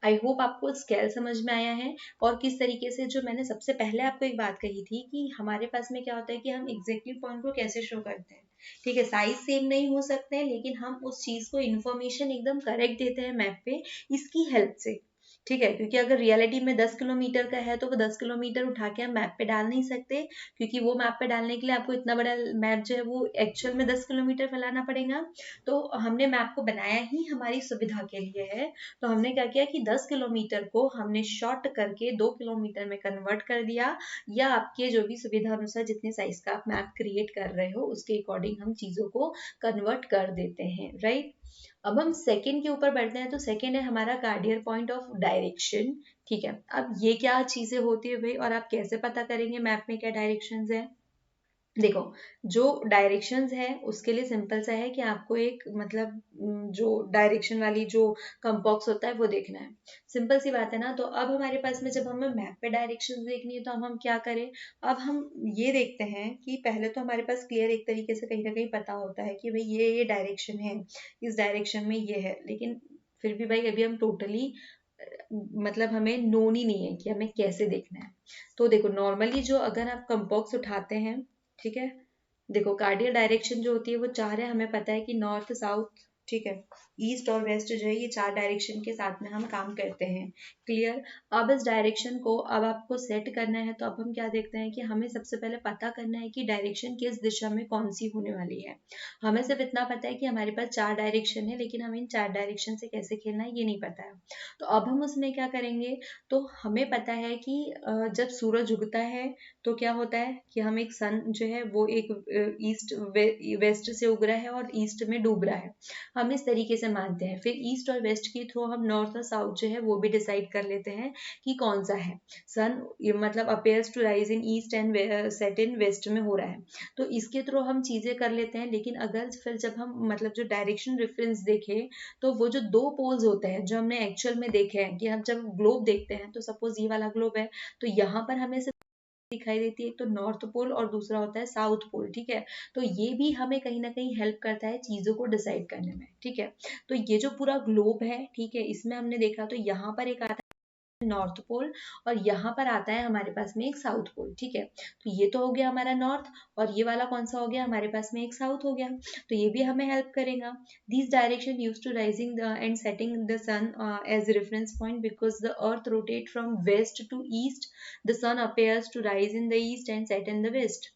आई होप आपको स्केल समझ में आया है, और किस तरीके से, जो मैंने सबसे पहले आपको एक बात कही थी कि हमारे पास में क्या होता है कि हम एग्जैक्टली पॉइंट को कैसे शो करते हैं। ठीक है, साइज सेम नहीं हो सकते हैं, लेकिन हम उस चीज को इन्फॉर्मेशन एकदम करेक्ट देते हैं मैप पे, इसकी हेल्प से। ठीक है, क्योंकि अगर रियलिटी में 10 किलोमीटर का है तो वो 10 किलोमीटर उठा के हम मैप पे डाल नहीं सकते, क्योंकि वो मैप पे डालने के लिए आपको इतना बड़ा मैप जो है वो एक्चुअल में 10 किलोमीटर फैलाना पड़ेगा। तो हमने मैप को बनाया ही हमारी सुविधा के लिए है। तो हमने क्या किया कि 10 किलोमीटर को हमने शॉर्ट करके 2 किलोमीटर में कन्वर्ट कर दिया, या आपके जो भी सुविधा अनुसार जितने साइज का आप मैप क्रिएट कर रहे हो उसके अकॉर्डिंग हम चीजों को कन्वर्ट कर देते हैं, राइट। अब हम सेकंड के ऊपर बढ़ते हैं, तो सेकंड है हमारा कार्डियल पॉइंट ऑफ डायरेक्शन। ठीक है, अब ये क्या चीजें होती है भाई, और आप कैसे पता करेंगे मैप में क्या डायरेक्शंस है। देखो, जो डायरेक्शंस है उसके लिए सिंपल सा है कि आपको एक, मतलब जो डायरेक्शन वाली जो कंपास होता है वो देखना है। सिंपल सी बात है ना। तो अब हमारे पास में जब हमें मैप पे डायरेक्शंस देखनी है तो अब हम क्या करें। अब हम ये देखते हैं कि पहले तो हमारे पास क्लियर एक तरीके से कहीं ना कहीं पता होता है कि भाई ये डायरेक्शन है, इस डायरेक्शन में ये है, लेकिन फिर भी भाई अभी हम टोटली, मतलब हमें नोन ही नहीं है कि हमें कैसे देखना है। तो देखो, नॉर्मली जो अगर आप कंपास उठाते हैं, ठीक है, देखो कार्डियल डायरेक्शन जो होती है वो चार है, हमें पता है कि नॉर्थ साउथ, ठीक है, ईस्ट और वेस्ट जो है, ये 4 डायरेक्शन के साथ में हम काम करते हैं। क्लियर। अब इस डायरेक्शन को अब आपको सेट करना है, तो अब हम क्या देखते हैं कि हमें सबसे पहले पता करना है कि डायरेक्शन किस दिशा में कौन सी होने वाली है। हमें सिर्फ इतना पता है कि हमारे पास 4 डायरेक्शन है, लेकिन हमें इन 4 डायरेक्शन से कैसे खेलना है ये नहीं पता है। तो अब हम उसमें क्या करेंगे, तो हमें पता है कि जब सूरज उगता है तो क्या होता है कि हम एक सन जो है वो एक ईस्ट वेस्ट से उग रहा है और ईस्ट में डूब रहा है। हम इस तरीके से मानते हैं। फिर ईस्ट और वेस्ट के थ्रू हम नॉर्थ और साउथ जो है वो भी डिसाइड कर लेते हैं कि कौन सा है। सन मतलब appears to rise in east and set in west में हो रहा है, तो इसके थ्रू हम चीजें कर लेते हैं। लेकिन अगर फिर जब हम मतलब जो डायरेक्शन रेफरेंस देखें, तो वो जो दो पोल्स होते हैं जो हमने एक्चुअल में देखे हैं, कि हम जब ग्लोब देखते हैं तो सपोज ये वाला ग्लोब है, तो यहाँ पर हमें दिखाई देती है, एक तो नॉर्थ पोल और दूसरा होता है साउथ पोल। ठीक है, तो ये भी हमें कहीं ना कहीं हेल्प करता है चीजों को डिसाइड करने में। ठीक है, तो ये जो पूरा ग्लोब है, ठीक है, इसमें हमने देखा तो यहाँ पर एक आता है नॉर्थ पोल और यहाँ पर आता है हमारे पास में एक साउथ पोल। ठीक है, तो ये तो हो गया हमारा नॉर्थ, और ये वाला कौन सा हो गया हमारे पास में एक साउथ हो गया, तो ये भी हमें हेल्प करेगा। This direction use to rising and setting the sun as reference point, because the earth rotate from west to east, the sun appears to rise in the east and set in the west.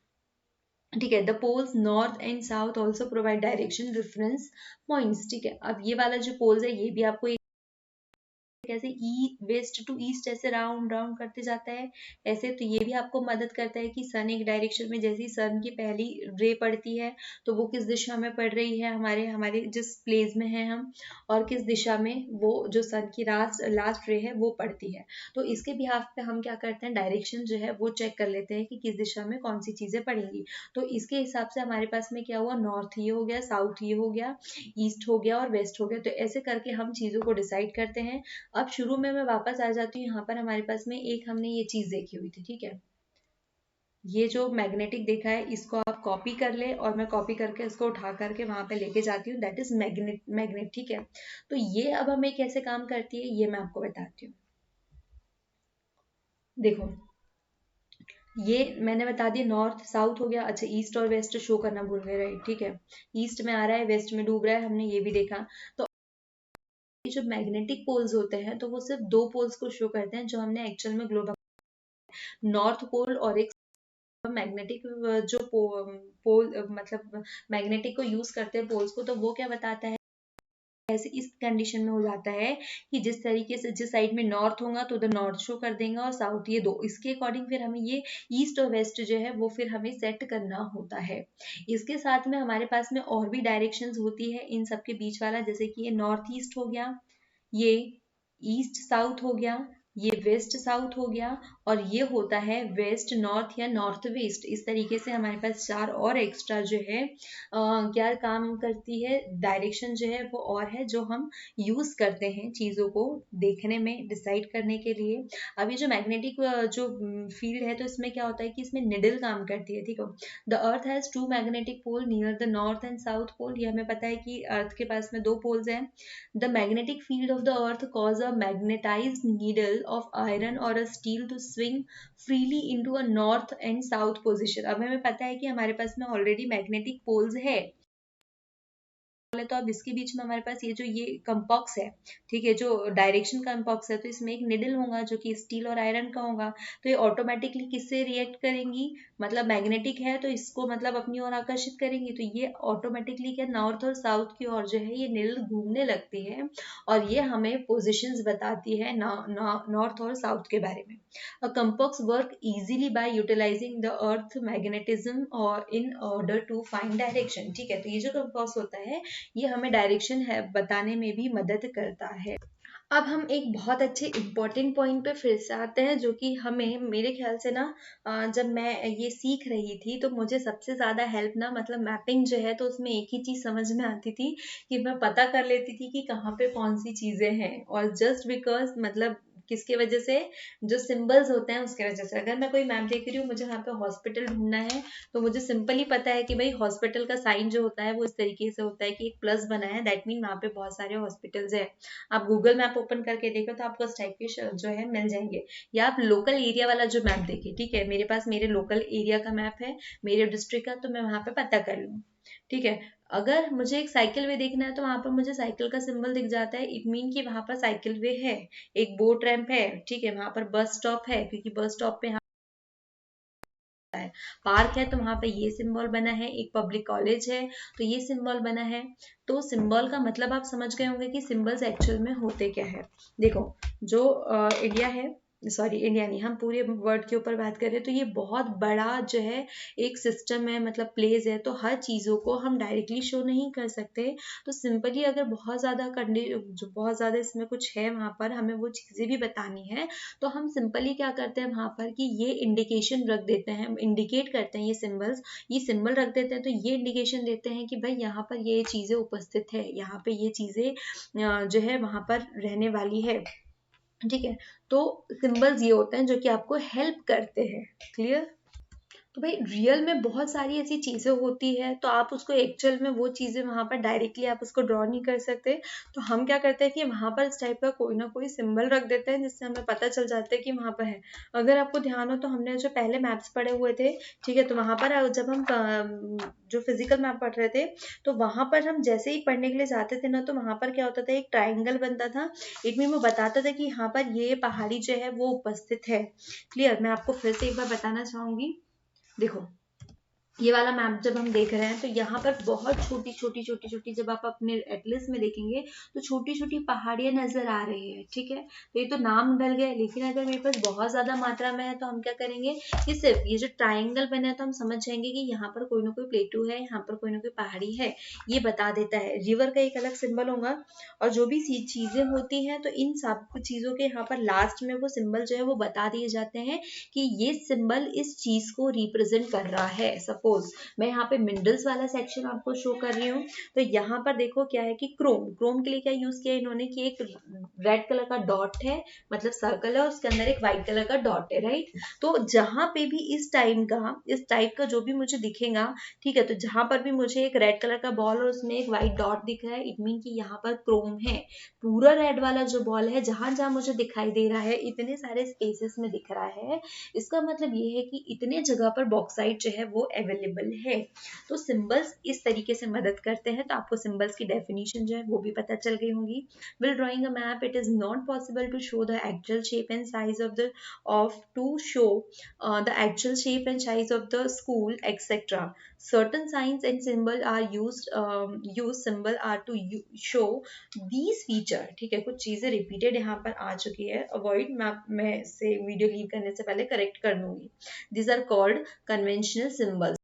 ठीक है, the poles north and south also provide direction reference points. ठीक है, अब ये वाला जो poles है ये भी आपको कैसे वेस्ट टू ईस्ट ऐसे राउंड राउंड करते जाता है ऐसे, तो ये भी आपको मदद करता है कि सन एक डायरेक्शन में, जैसे ही सन की पहली रे पड़ती है तो वो किस दिशा में पड़ रही है, हमारे हमारे जिस प्लेस में है हम, और किस दिशा में वो जो सन की लास्ट रे है वो पड़ती है। तो इसके बिहाफ पे हम क्या करते हैं, डायरेक्शन जो है वो चेक कर लेते हैं कि किस दिशा में कौन सी चीजें पड़ेंगी। तो इसके हिसाब से हमारे पास में क्या हुआ, नॉर्थ ये हो गया, साउथ ये हो गया, ईस्ट हो गया और वेस्ट हो गया। तो ऐसे करके हम चीजों को डिसाइड करते हैं। अब शुरू में मैं वापस आ जाती हूँ, यहाँ पर हमारे पास में एक हमने ये चीज देखी हुई थी। ठीक है, ये जो मैग्नेटिक देखा है इसको आप कॉपी कर ले, और मैं कॉपी करके इसको उठा करके वहां पे लेके जाती हूँ, दैट इज मैग्नेट। ठीक है, तो ये अब हमें कैसे काम करती है ये मैं आपको बताती हूँ। देखो, ये मैंने बता दिया नॉर्थ साउथ हो गया। अच्छा, ईस्ट और वेस्ट शो करना भूल गए, राइट। ठीक है, ईस्ट में आ रहा है वेस्ट में डूब रहा है, हमने ये भी देखा। तो ये जो मैग्नेटिक पोल्स होते हैं तो वो सिर्फ दो पोल्स को शो करते हैं जो हमने एक्चुअल में ग्लोब, नॉर्थ पोल और एक मैग्नेटिक जो पोल मतलब मैग्नेटिक को यूज करते हैं पोल्स को, तो वो क्या बताता है, ऐसे इस कंडीशन में हो जाता है कि जिस तरीके से जिस साइड में नॉर्थ होगा तो द नॉर्थ शो कर देगा और साउथ, ये दो, इसके अकॉर्डिंग फिर हमें ये ईस्ट और वेस्ट जो है वो फिर हमें सेट करना होता है। इसके साथ में हमारे पास में और भी डायरेक्शंस होती है इन सबके बीच वाला, जैसे कि ये नॉर्थ ईस्ट हो गया, ये ईस्ट साउथ हो गया, ये वेस्ट साउथ हो गया, और ये होता है वेस्ट नॉर्थ या नॉर्थ वेस्ट। इस तरीके से हमारे पास चार और एक्स्ट्रा जो है क्या काम करती है, डायरेक्शन जो है वो और है जो हम यूज करते हैं चीजों को देखने में, डिसाइड करने के लिए। अब ये जो मैग्नेटिक जो फील्ड है, तो इसमें क्या होता है कि इसमें निडल काम करती है। ठीक है, the earth has two magnetic pole near the north and south pole, ये हमें पता है कि अर्थ के पास में दो पोल्स हैं। The magnetic field of the earth causes a magnetized needle of iron or a steel to swing freely into a north and south position। अब हमें पता है कि हमारे पास में ऑलरेडी मैग्नेटिक पोल्स है, तो अब इसके बीच में हमारे पास ये जो ये कंपॉक्स है, ठीक है, जो डायरेक्शन कंपॉक्स है, तो इसमें एक निडल होगा जो कि स्टील और आयरन का होगा। तो ये ऑटोमेटिकली किससे रिएक्ट करेंगी, मतलब मैग्नेटिक है तो इसको मतलब अपनी ओर आकर्षित करेंगी, तो ये ऑटोमेटिकली क्या नॉर्थ और साउथ की ओर जो है ये निडल घूमने लगती है, और ये हमें पोजिशंस बताती है नॉर्थ और साउथ के बारे में। A compass work easily by utilizing the earth magnetism or in order to find direction। ठीक है, तो ये जो कंपास होता है ये हमें डायरेक्शन है बताने में भी मदद करता है। अब हम एक बहुत अच्छे इम्पोर्टेंट पॉइंट पे फिर से आते हैं, जो कि हमें मेरे ख्याल से ना जब मैं ये सीख रही थी तो मुझे सबसे ज़्यादा हेल्प ना मतलब मैपिंग जो है, तो उसमें एक ही चीज़ समझ में आती थी कि मैं पता कर लेती थी कि कहाँ पे कौन सी चीज़ें हैं, और जस्ट बिकॉज मतलब किसके वजह से, जो सिंबल्स होते हैं उसके वजह से। अगर मैं कोई मैप देख रही हूँ, मुझे वहाँ पे हॉस्पिटल ढूंढना है, तो मुझे सिंपली पता है कि भाई हॉस्पिटल का साइन जो होता है वो इस तरीके से होता है कि एक प्लस बना है, दैट मीन वहाँ पे बहुत सारे हॉस्पिटल्स है। आप गूगल मैप ओपन करके देखो तो आपको इस टाइप के जो है मिल जाएंगे, या आप लोकल एरिया वाला जो मैप देखिए। ठीक है, मेरे पास मेरे लोकल एरिया का मैप है, मेरे डिस्ट्रिक्ट का, तो मैं वहां पे पता कर लूँ। ठीक है, अगर मुझे एक साइकिल वे देखना है तो वहां पर मुझे साइकिल का सिंबल दिख जाता है, इट मीन कि वहां पर साइकिल वे है। एक बोट रैंप है, ठीक है, वहां पर बस स्टॉप है क्योंकि बस स्टॉप पे है, पार्क है तो वहां पे ये सिंबल बना है, एक पब्लिक कॉलेज है तो ये सिंबल बना है। तो सिंबल का मतलब आप समझ गए होंगे कि सिंबल्स एक्चुअल में होते क्या है। देखो, जो इंडिया है सॉरी इंडिया नहीं, हम पूरे वर्ल्ड के ऊपर बात कर रहे हैं, तो ये बहुत बड़ा जो है एक सिस्टम है, मतलब प्लेस है, तो हर चीज़ों को हम डायरेक्टली शो नहीं कर सकते। तो सिंपली अगर बहुत ज़्यादा जो बहुत ज़्यादा इसमें कुछ है वहाँ पर हमें वो चीज़ें भी बतानी है, तो हम सिंपली क्या करते हैं वहाँ पर कि ये इंडिकेशन रख देते हैं, इंडिकेट करते हैं, ये सिंबल रख देते हैं, तो ये इंडिकेशन देते हैं कि भाई यहाँ पर ये चीज़ें उपस्थित है, यहाँ पे ये चीज़ें जो है वहाँ पर रहने वाली है। ठीक है, तो सिंबल्स ये होते हैं जो कि आपको हेल्प करते हैं। क्लियर? तो भाई रियल में बहुत सारी ऐसी चीजें होती है, तो आप उसको एक्चुअल में वो चीजें वहां पर डायरेक्टली आप उसको ड्रॉ नहीं कर सकते। तो हम क्या करते हैं कि वहां पर इस टाइप का कोई ना कोई सिंबल रख देते हैं, जिससे हमें पता चल जाता है कि वहां पर है। अगर आपको ध्यान हो तो हमने जो पहले मैप्स पढ़े हुए थे, ठीक है, तो वहां पर जब हम जो फिजिकल मैप पढ़ रहे थे, तो वहां पर हम जैसे ही पढ़ने के लिए जाते थे ना, तो वहां पर क्या होता था, एक ट्राइंगल बनता था। इट मीन वो बताता था कि यहाँ पर ये पहाड़ी जो है वो उपस्थित है। क्लियर? मैं आपको फिर से एक बार बताना चाहूंगी। देखो, ये वाला मैप जब हम देख रहे हैं, तो यहाँ पर बहुत छोटी छोटी छोटी छोटी, जब आप अपने एटलस में देखेंगे तो छोटी छोटी पहाड़ियां नजर आ रही है। ठीक है, तो ये तो नाम डल गया, लेकिन अगर मेरे पास बहुत ज्यादा मात्रा में है तो हम क्या करेंगे कि सिर्फ ये जो ट्राइंगल बने हैं तो हम समझ जाएंगे कि यहाँ पर कोई ना कोई प्लेटू है, यहाँ पर कोई ना कोई पहाड़ी है। ये बता देता है। रिवर का एक अलग सिंबल होगा, और जो भी चीजें होती हैं, तो इन सब चीजों के यहाँ पर लास्ट में वो सिंबल जो है वो बता दिए जाते हैं कि ये सिंबल इस चीज को रिप्रेजेंट कर रहा है। सपोज मैं यहाँ पे मिनरल्स वाला सेक्शन आपको शो कर रही हूँ, तो यहाँ पर देखो क्या है कि क्रोम के लिए क्या यूज किया इन्होंने कि एक रेड कलर का डॉट है, मतलब सर्कल है, उसके अंदर एक व्हाइट कलर का डॉट है, राइट। तो जहां पे भी इस टाइप का जो भी मुझे दिखेगा, ठीक है, तो जहां पर भी मुझे एक रेड कलर का बॉल और उसमें एक व्हाइट डॉट दिख रहा है, इट मीन कि यहाँ पर क्रोम है। पूरा रेड वाला जो बॉल है, जहां जहां मुझे दिखाई दे रहा है, इतने सारे स्पेसेस में दिख रहा है, इसका मतलब ये है कि इतने जगह पर बॉक्साइट जो है वो अवेलेबल है। तो सिंबल्स इस तरीके से मदद करते हैं। तो आपको सिंबल्स की डेफिनेशन जो है वो भी पता चल गई होंगी। While drawing a map, it is not possible to show the actual shape and size the actual shape and size of the school, etc. Certain signs and symbol are show these feature। ठीक है, कुछ चीजें repeated यहाँ पर आ चुकी है, avoid मैं से वीडियो लीव करने से पहले करेक्ट कर लूंगी। These are called conventional symbols।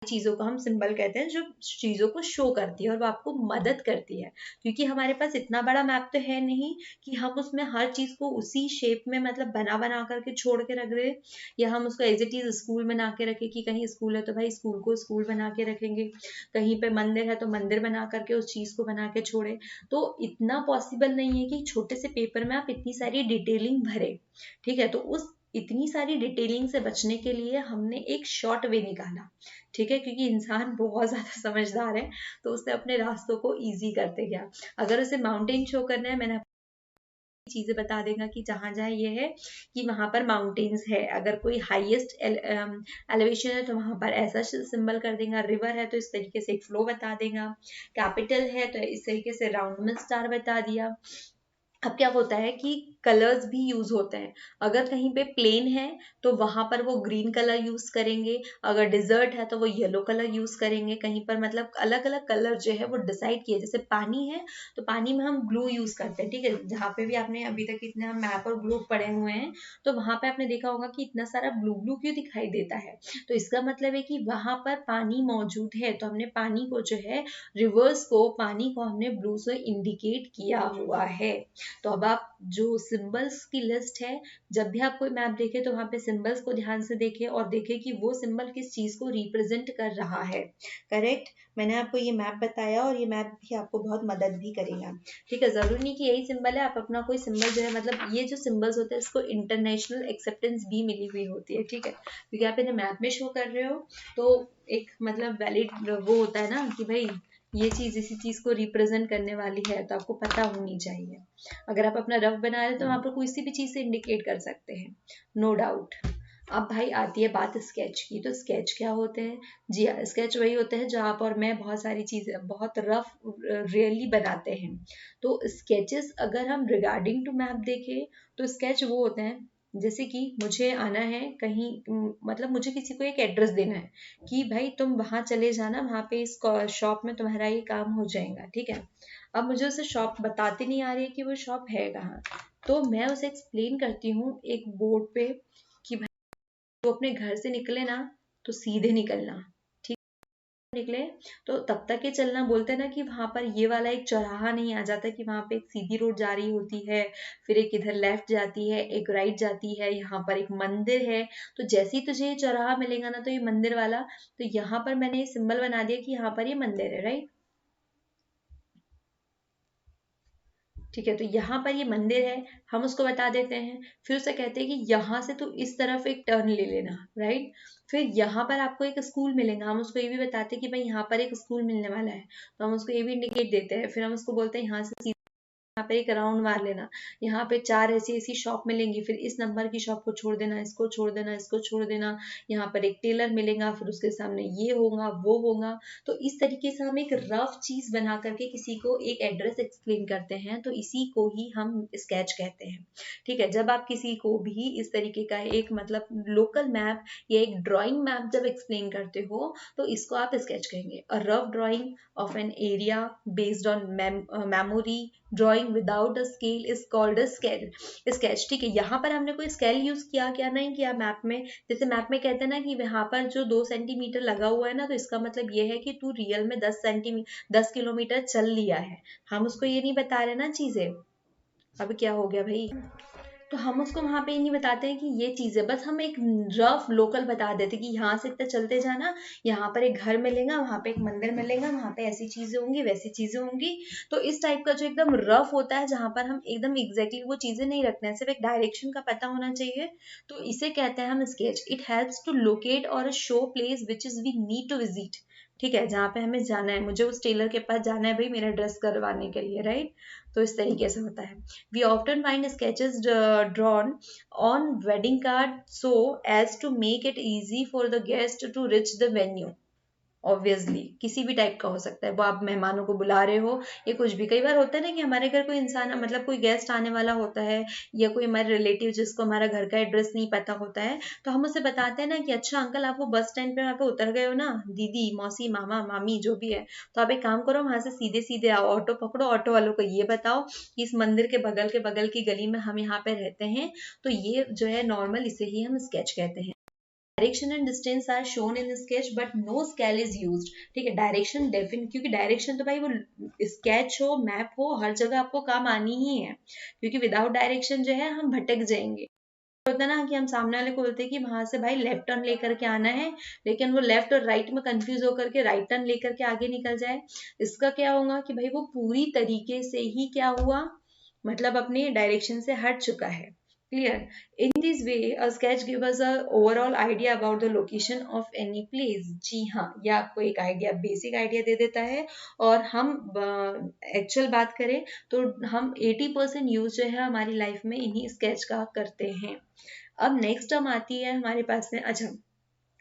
चीजों को हम सिंबल कहते हैं जो चीजों को शो करती है और वो आपको मदद करती है, क्योंकि हमारे पास इतना बड़ा मैप तो है नहीं कि हम उसमें हर चीज को उसी शेप में मतलब बना करके छोड़ के रख दे, या हम उसको एज इट इज स्कूल बना के रखे कि कहीं स्कूल है तो भाई स्कूल को स्कूल बना के रखेंगे, कहीं पे मंदिर है तो मंदिर बना करके उस चीज को बना के छोड़े। तो इतना पॉसिबल नहीं है कि छोटे से पेपर में आप इतनी सारी डिटेलिंग भरे। ठीक है, तो उस इतनी सारी डिटेलिंग से बचने के लिए हमने एक शॉर्ट वे निकाला। ठीक है, क्योंकि इंसान बहुत ज्यादा समझदार है, तो उसने अपने रास्तों को इजी करते गया। अगर उसे माउंटेन शो करना है, मैंने चीजें बता देगा कि जहां जहां ये है कि वहां पर माउंटेन्स है। अगर कोई हाईएस्ट एलिवेशन है तो वहां पर ऐसा सिंबल कर देगा। रिवर है तो इस तरीके से एक फ्लो बता देगा। कैपिटल है तो इस तरीके से राउंड में स्टार बता दिया। अब क्या होता है कि कलर्स भी यूज होते हैं। अगर कहीं पे प्लेन है तो वहां पर वो ग्रीन कलर यूज करेंगे, अगर डिजर्ट है तो वो येलो कलर यूज करेंगे। कहीं पर मतलब अलग अलग कलर जो है वो डिसाइड किए। जैसे पानी है तो पानी में हम ब्लू यूज करते हैं। ठीक है, जहाँ पे भी आपने अभी तक इतने हम मैप और ग्लोब पढ़े हुए हैं, तो वहां पे आपने देखा होगा कि इतना सारा ब्लू ब्लू क्यों दिखाई देता है। तो इसका मतलब है कि वहां पर पानी मौजूद है, तो हमने पानी को जो है रिवर्स को पानी को हमने ब्लू से इंडिकेट किया हुआ है। तो अब आप जो सिंबल्स की लिस्ट है, जब भी आप कोई मैप देखे तो वहां पे सिंबल्स को ध्यान से देखे और देखे कि वो सिंबल किस चीज को रिप्रेजेंट कर रहा है। करेक्ट? मैंने आपको ये मैप बताया और ये मैप भी आपको बहुत मदद भी करेगा। ठीक है, जरूरी नहीं कि यही सिंबल है, आप अपना कोई सिंबल जो है, मतलब ये जो सिंबल्स होते हैं इसको इंटरनेशनल एक्सेप्टेंस भी मिली हुई होती है। ठीक है, क्योंकि आप इन्हें मैप में शो कर रहे हो तो एक मतलब वैलिड वो होता है ना कि भाई ये चीज इसी चीज को रिप्रेजेंट करने वाली है, तो आपको पता होनी चाहिए। अगर आप अपना रफ बना रहे हैं तो वहां पर किसी भी चीज से इंडिकेट कर सकते हैं, नो डाउट। अब भाई आती है बात स्केच की। तो स्केच क्या होते हैं? जी हाँ, स्केच वही होते हैं जो आप और मैं बहुत सारी चीजें बहुत रफ रियली बनाते हैं। तो स्केचेस अगर हम रिगार्डिंग टू मैप देखें तो स्केच वो होते हैं, जैसे कि मुझे आना है कहीं, मतलब मुझे किसी को एक एड्रेस देना है कि भाई तुम वहां चले जाना, वहां पे इस शॉप में तुम्हारा ये काम हो जाएगा। ठीक है, अब मुझे उसे शॉप बताते नहीं आ रही है कि वो शॉप है कहाँ। तो मैं उसे एक्सप्लेन करती हूँ एक बोर्ड पे कि भाई तो अपने घर से निकले ना तो सीधे निकलना, निकले तो तब तक ये चलना, बोलते हैं ना कि वहां पर ये वाला एक चौराहा नहीं आ जाता कि वहां पे एक सीधी रोड जा रही होती है, फिर एक इधर लेफ्ट जाती है, एक राइट जाती है, यहाँ पर एक मंदिर है। तो जैसे ही तुझे ये चौराहा मिलेगा ना, तो ये मंदिर वाला, तो यहाँ पर मैंने ये सिंबल बना दिया कि यहाँ पर ये मंदिर है, राइट। ठीक है, तो यहाँ पर ये मंदिर है, हम उसको बता देते हैं। फिर उसे कहते हैं कि यहाँ से तू इस तरफ एक टर्न ले लेना, राइट। फिर यहाँ पर आपको एक स्कूल मिलेगा, हम उसको ये भी बताते हैं कि भाई यहाँ पर एक स्कूल मिलने वाला है, तो हम उसको ये भी इंडिकेट देते हैं। फिर हम उसको बोलते हैं यहाँ से यहाँ पे एक राउंड मार लेना, यहाँ पे 4 ऐसी ऐसी शॉप मिलेंगी, फिर इस नंबर की शॉप को छोड़ देना, इसको छोड़ देना, इसको छोड़ देना, यहाँ पर एक टेलर मिलेगा, फिर उसके सामने ये होगा वो होगा। तो इस तरीके से हम एक रफ चीज बना करके किसी को एक एड्रेस एक्सप्लेन करते हैं, तो इसी को ही हम स्केच कहते हैं। ठीक है, जब आप किसी को भी इस तरीके का एक मतलब लोकल मैप या एक ड्राइंग मैप जब एक्सप्लेन करते हो, तो इसको आप स्केच कहेंगे। A rough drawing of an area based on memory drawing without a scale is called a sketch. ठीक है, यहाँ पर हमने कोई स्केल यूज किया क्या, नहीं किया। मैप में जैसे मैप में कहते हैं ना कि यहाँ पर जो 2 सेंटीमीटर लगा हुआ है ना, तो इसका मतलब ये है कि तू रियल में 10 किलोमीटर चल लिया है। हम उसको ये नहीं बता रहे ना चीजें। अब क्या हो गया भाई, तो हम उसको वहां पे नहीं बताते हैं कि ये चीज है, बस हम एक रफ लोकल बता देते कि यहाँ से इतना चलते जाना, यहाँ पर एक घर मिलेगा, वहां पे एक मंदिर मिलेगा, वहां पे ऐसी चीजें होंगी वैसी चीजें होंगी। तो इस टाइप का जो एकदम रफ होता है, जहां पर हम एकदम एग्जैक्टली वो चीजें नहीं रखते हैं, सिर्फ एक डायरेक्शन का पता होना चाहिए, तो इसे कहते हैं हम sketch. It helps to locate और show place which is we need to visit. ठीक है, जहाँ पे हमें जाना है, मुझे उस टेलर के पास जाना है भाई मेरा ड्रेस करवाने के लिए, राइट। तो इस तरीके से होता है। We often find sketches drawn on wedding card so as to make it easy for the guest to reach the venue. Obviously किसी भी टाइप का हो सकता है, वो आप मेहमानों को बुला रहे हो या कुछ भी। कई बार होता है ना कि हमारे घर कोई इंसान मतलब कोई गेस्ट आने वाला होता है, या कोई हमारे रिलेटिव जिसको हमारा घर का एड्रेस नहीं पता होता है, तो हम उसे बताते हैं ना कि अच्छा अंकल आप वो बस स्टैंड पे वहाँ पे उतर गए हो ना, दीदी मौसी मामा मामी जो भी है, तो आप एक काम करो वहां से सीधे सीधे आओ, ऑटो पकड़ो, ऑटो वालों को ये बताओ कि इस मंदिर के बगल की गली में हम यहाँ पे रहते हैं। तो ये जो है नॉर्मल, इसे ही हम स्केच कहते हैं। Direction and distance are shown in sketch but no scale is used. ठीक है, डायरेक्शन डेफिनेट, क्योंकि डायरेक्शन तो भाई वो स्केच हो मैप हो हर जगह आपको काम आनी ही है, क्योंकि विदाउट डायरेक्शन जो है हम भटक जाएंगे। होता है ना कि हम सामने वाले को बोलते हैं कि वहां से भाई लेफ्ट टर्न लेकर के आना है, लेकिन वो लेफ्ट और राइट में कंफ्यूज होकर के राइट टर्न लेकर के आगे निकल जाए। इसका क्या होगा कि भाई वो पूरी तरीके से ही क्या हुआ, मतलब अपने डायरेक्शन से हट चुका है। Clear. In this way a sketch give us a overall idea about the location of any place. जी हाँ, ये आपको एक आइडिया, बेसिक आइडिया दे देता है। और हम एक्चुअल बात करें तो हम 80% यूज जो है हमारी लाइफ में इन्हीं स्केच का करते हैं। अब नेक्स्ट टर्म आती है हमारे पास में, अच्छा,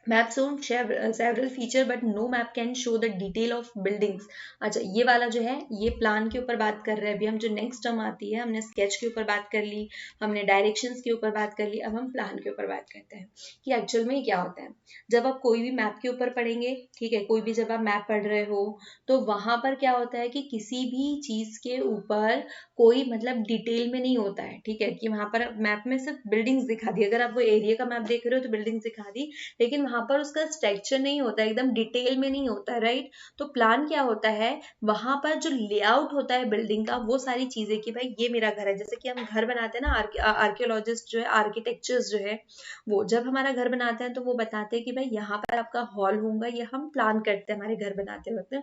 map shown several feature but no map can show the detail of buildings। अच्छा, ये वाला जो है ये प्लान के ऊपर बात कर रहे हैं। अभी हम जो नेक्स्ट टर्म आती है, हमने स्केच के ऊपर बात कर ली, हमने डायरेक्शंस के ऊपर बात कर ली, अब हम प्लान के ऊपर बात करते हैं कि एक्चुअल में क्या होता है। जब आप कोई भी मैप के ऊपर पढ़ेंगे, ठीक है, कोई भी जब आप मैप पढ़ रहे हो, तो वहां पर क्या होता है कि किसी भी चीज के ऊपर कोई मतलब डिटेल में नहीं होता है। ठीक है, कि वहां पर मैप में सिर्फ बिल्डिंग्स दिखा दी, अगर आप वो एरिया का मैप देख रहे हो तो बिल्डिंग्स दिखा दी, लेकिन वहां पर उसका स्ट्रक्चर नहीं होता, एकदम डिटेल में नहीं होता, राइट। तो प्लान क्या होता है, वहां पर जो लेआउट होता है बिल्डिंग का, वो सारी चीजें कि भाई ये मेरा घर है, जैसे कि हम घर बनाते हैं ना, आर्कियोलॉजिस्ट जो है, आर्किटेक्चर्स जो है, वो जब हमारा घर बनाते हैं तो वो बताते हैं कि भाई यहाँ पर आपका हॉल होगा, ये हम प्लान करते हैं हमारे घर बनाते वक्त।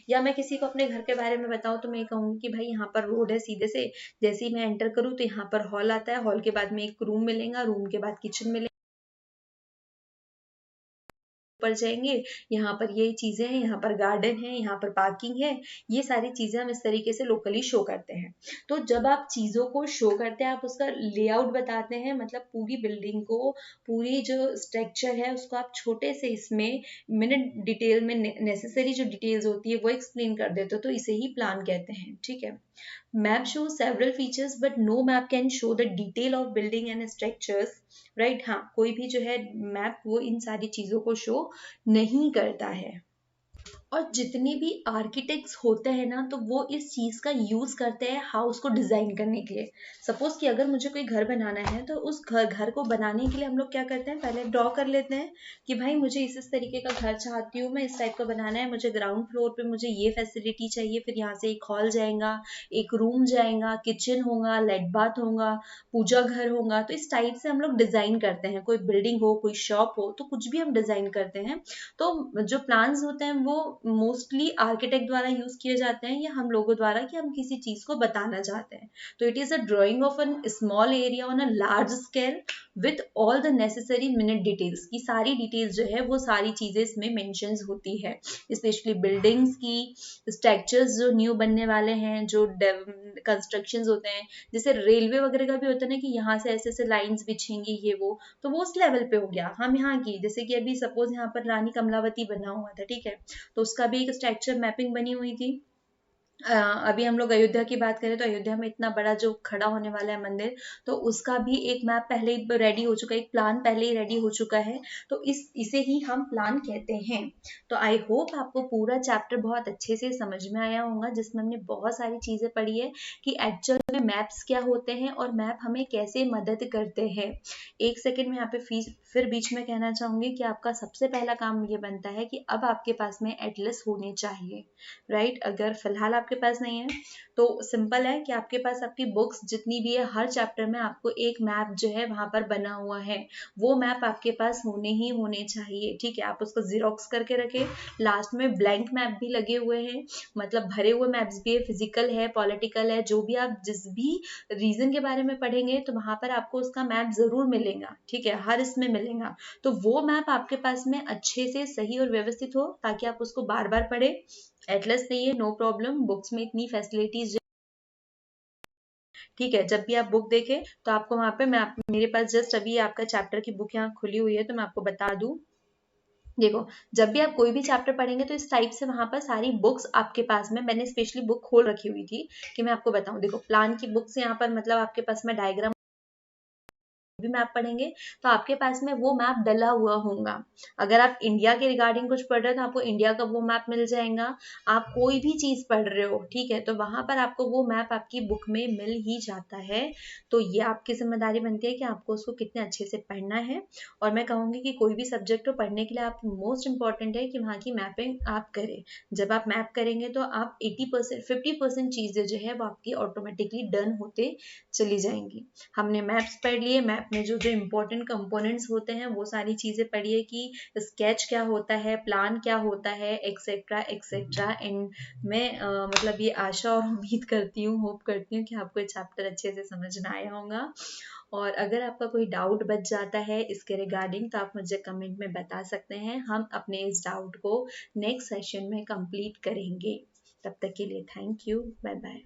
या मैं किसी को अपने घर के बारे में बताऊं तो मैं कहूंगी कि भाई यहाँ पर रोड है सीधे से, जैसे ही मैं एंटर करूँ तो यहाँ पर हॉल आता है, हॉल के बाद में एक रूम मिलेगा, रूम के बाद किचन मिलेगा, ऊपर जाएंगे, यहाँ पर ये चीजें हैं, यहाँ पर गार्डन है, यहाँ पर पार्किंग है। ये सारी चीजें हम इस तरीके से लोकली शो करते हैं। तो जब आप चीजों को शो करते हैं, आप उसका लेआउट बताते हैं, मतलब पूरी बिल्डिंग को, पूरी जो स्ट्रक्चर है उसको आप छोटे से इसमें मिनट डिटेल में नेसेसरी जो डिटेल्स होती है वो एक्सप्लेन कर देते हो, तो इसे ही प्लान कहते हैं। ठीक है, map show several features but no map can show the detail of building and structures, right. हाँ, कोई भी जो है मैप वो इन सारी चीजों को शो नहीं करता है। और जितने भी आर्किटेक्ट्स होते हैं ना, तो वो इस चीज का यूज करते हैं हाउस को डिजाइन करने के लिए। सपोज कि अगर मुझे कोई घर बनाना है, तो उस घर को बनाने के लिए हम लोग क्या करते हैं, पहले ड्रॉ कर लेते हैं कि भाई मुझे इस तरीके का घर चाहती हूँ, मैं इस टाइप का बनाना है, मुझे ग्राउंड फ्लोर पे मुझे ये फैसिलिटी चाहिए, फिर यहाँ से एक हॉल जाएगा, एक रूम जाएगा, किचन होगा, लेट बाथ होगा, पूजा घर होगा। तो इस टाइप से हम लोग डिजाइन करते हैं, कोई बिल्डिंग हो, कोई शॉप हो, तो कुछ भी हम डिजाइन करते हैं। तो जो प्लान्स होते हैं वो मोस्टली आर्किटेक्ट द्वारा यूज किए जाते हैं, या हम लोगों द्वारा, कि हम किसी चीज को बताना चाहते हैं। तो it is a drawing of an small area on a large scale with all the necessary minute details, की सारी डिटेल्स जो है वो सारी चीजें इसमें मेंशन होती है, स्पेशली बिल्डिंग्स की, स्ट्रक्चर्स जो न्यू बनने वाले हैं, जो कंस्ट्रक्शंस होते हैं, जैसे रेलवे वगैरह का भी होता है ना, कि यहाँ से ऐसे ऐसे लाइंस बिछेंगी, ये वो, तो वो उस लेवल पे हो गया। हम यहाँ की, जैसे कि अभी सपोज यहाँ पर रानी कमलावती बना हुआ था, ठीक है, तो उसका भी एक स्ट्रक्चर मैपिंग बनी हुई थी। अभी हम लोग अयोध्या की बात करें, तो अयोध्या में इतना बड़ा जो खड़ा होने वाला है मंदिर, तो उसका भी एक मैप पहले ही रेडी हो चुका है, एक प्लान पहले ही रेडी हो चुका है। तो इसे ही हम प्लान कहते हैं। तो आई होप आपको पूरा चैप्टर बहुत अच्छे से समझ में आया होगा, जिसमें हमने बहुत सारी चीजें पढ़ी है कि एक्चुअल में मैप्स क्या होते हैं और मैप हमें कैसे मदद करते हैं। एक सेकेंड में यहाँ पे फिर बीच में कहना चाहूंगी कि आपका सबसे पहला काम ये बनता है कि अब आपके पास में एटलस होने चाहिए, राइट। अगर फिलहाल आपके पास नहीं है, तो सिंपल है कि आपके पास आपकी बुक्स जितनी भी है, हर चैप्टर में आपको एक मैप जो है वहां पर बना हुआ है, वो मैप आपके पास होने ही होने चाहिए, ठीक है। आप उसको जीरोक्स करके रखें। लास्ट में ब्लैंक मैप भी लगे हुए हैं, मतलब भरे हुए मैप्स भी है, फिजिकल है, पॉलिटिकल है, जो भी आप जिस भी रीजन के बारे में पढ़ेंगे, तो वहां पर आपको उसका मैप जरूर मिलेगा, ठीक है, हर इसमें मिलेगा। तो वो मैप आपके पास में अच्छे से सही और व्यवस्थित हो, ताकि आप उसको बार बार पढ़े। एटलस नहीं है, नो प्रॉब्लम, बुक्स में इतनी फैसिलिटीज, ठीक है। जब भी आप बुक देखें, तो आपको वहां पे मेरे पास जस्ट अभी आपका चैप्टर की बुक यहाँ खुली हुई है, तो मैं आपको बता दूं। देखो, जब भी आप कोई भी चैप्टर पढ़ेंगे, तो इस टाइप से वहां पर सारी बुक्स आपके पास में, मैंने स्पेशली बुक खोल रखी हुई थी कि मैं आपको बताऊं। देखो, प्लान की बुक्स यहाँ पर, मतलब आपके पास में डायग्राम भी मैप पढ़ेंगे, तो आपके पास में वो मैप डला हुआ होगा। अगर आप इंडिया के रिगार्डिंग कुछ पढ़ रहे हो, तो आपको इंडिया का वो मैप मिल जाएगा। आप कोई भी चीज पढ़ रहे हो, ठीक है, तो वहां पर आपको वो मैप आपकी बुक में मिल ही जाता है। तो ये आपकी जिम्मेदारी बनती है कि आपको उसको कितने अच्छे से पढ़ना है। और मैं कहूंगी कि कोई भी सब्जेक्ट को पढ़ने के लिए आप, मोस्ट इंपॉर्टेंट है कि वहाँ की मैपिंग आप करें। जब आप मैप करेंगे, तो आप 80% 50% चीजें जो है वो आपकी ऑटोमेटिकली डन होते चली जाएंगी। हमने मैप्स पढ़ लिए, मैप में जो जो इम्पोर्टेंट कंपोनेंट्स होते हैं वो सारी चीजें पढ़िए, कि स्केच क्या होता है, प्लान क्या होता है, एक्सेट्रा एक्सेट्रा। एंड मैं मतलब ये आशा और उम्मीद करती हूँ, होप करती हूँ कि आपको ये चैप्टर अच्छे से समझ में आया होगा। और अगर आपका कोई डाउट बच जाता है इसके रिगार्डिंग, तो आप मुझे कमेंट में बता सकते हैं, हम अपने इस डाउट को नेक्स्ट सेशन में कंप्लीट करेंगे। तब तक के लिए थैंक यू, बाय बाय।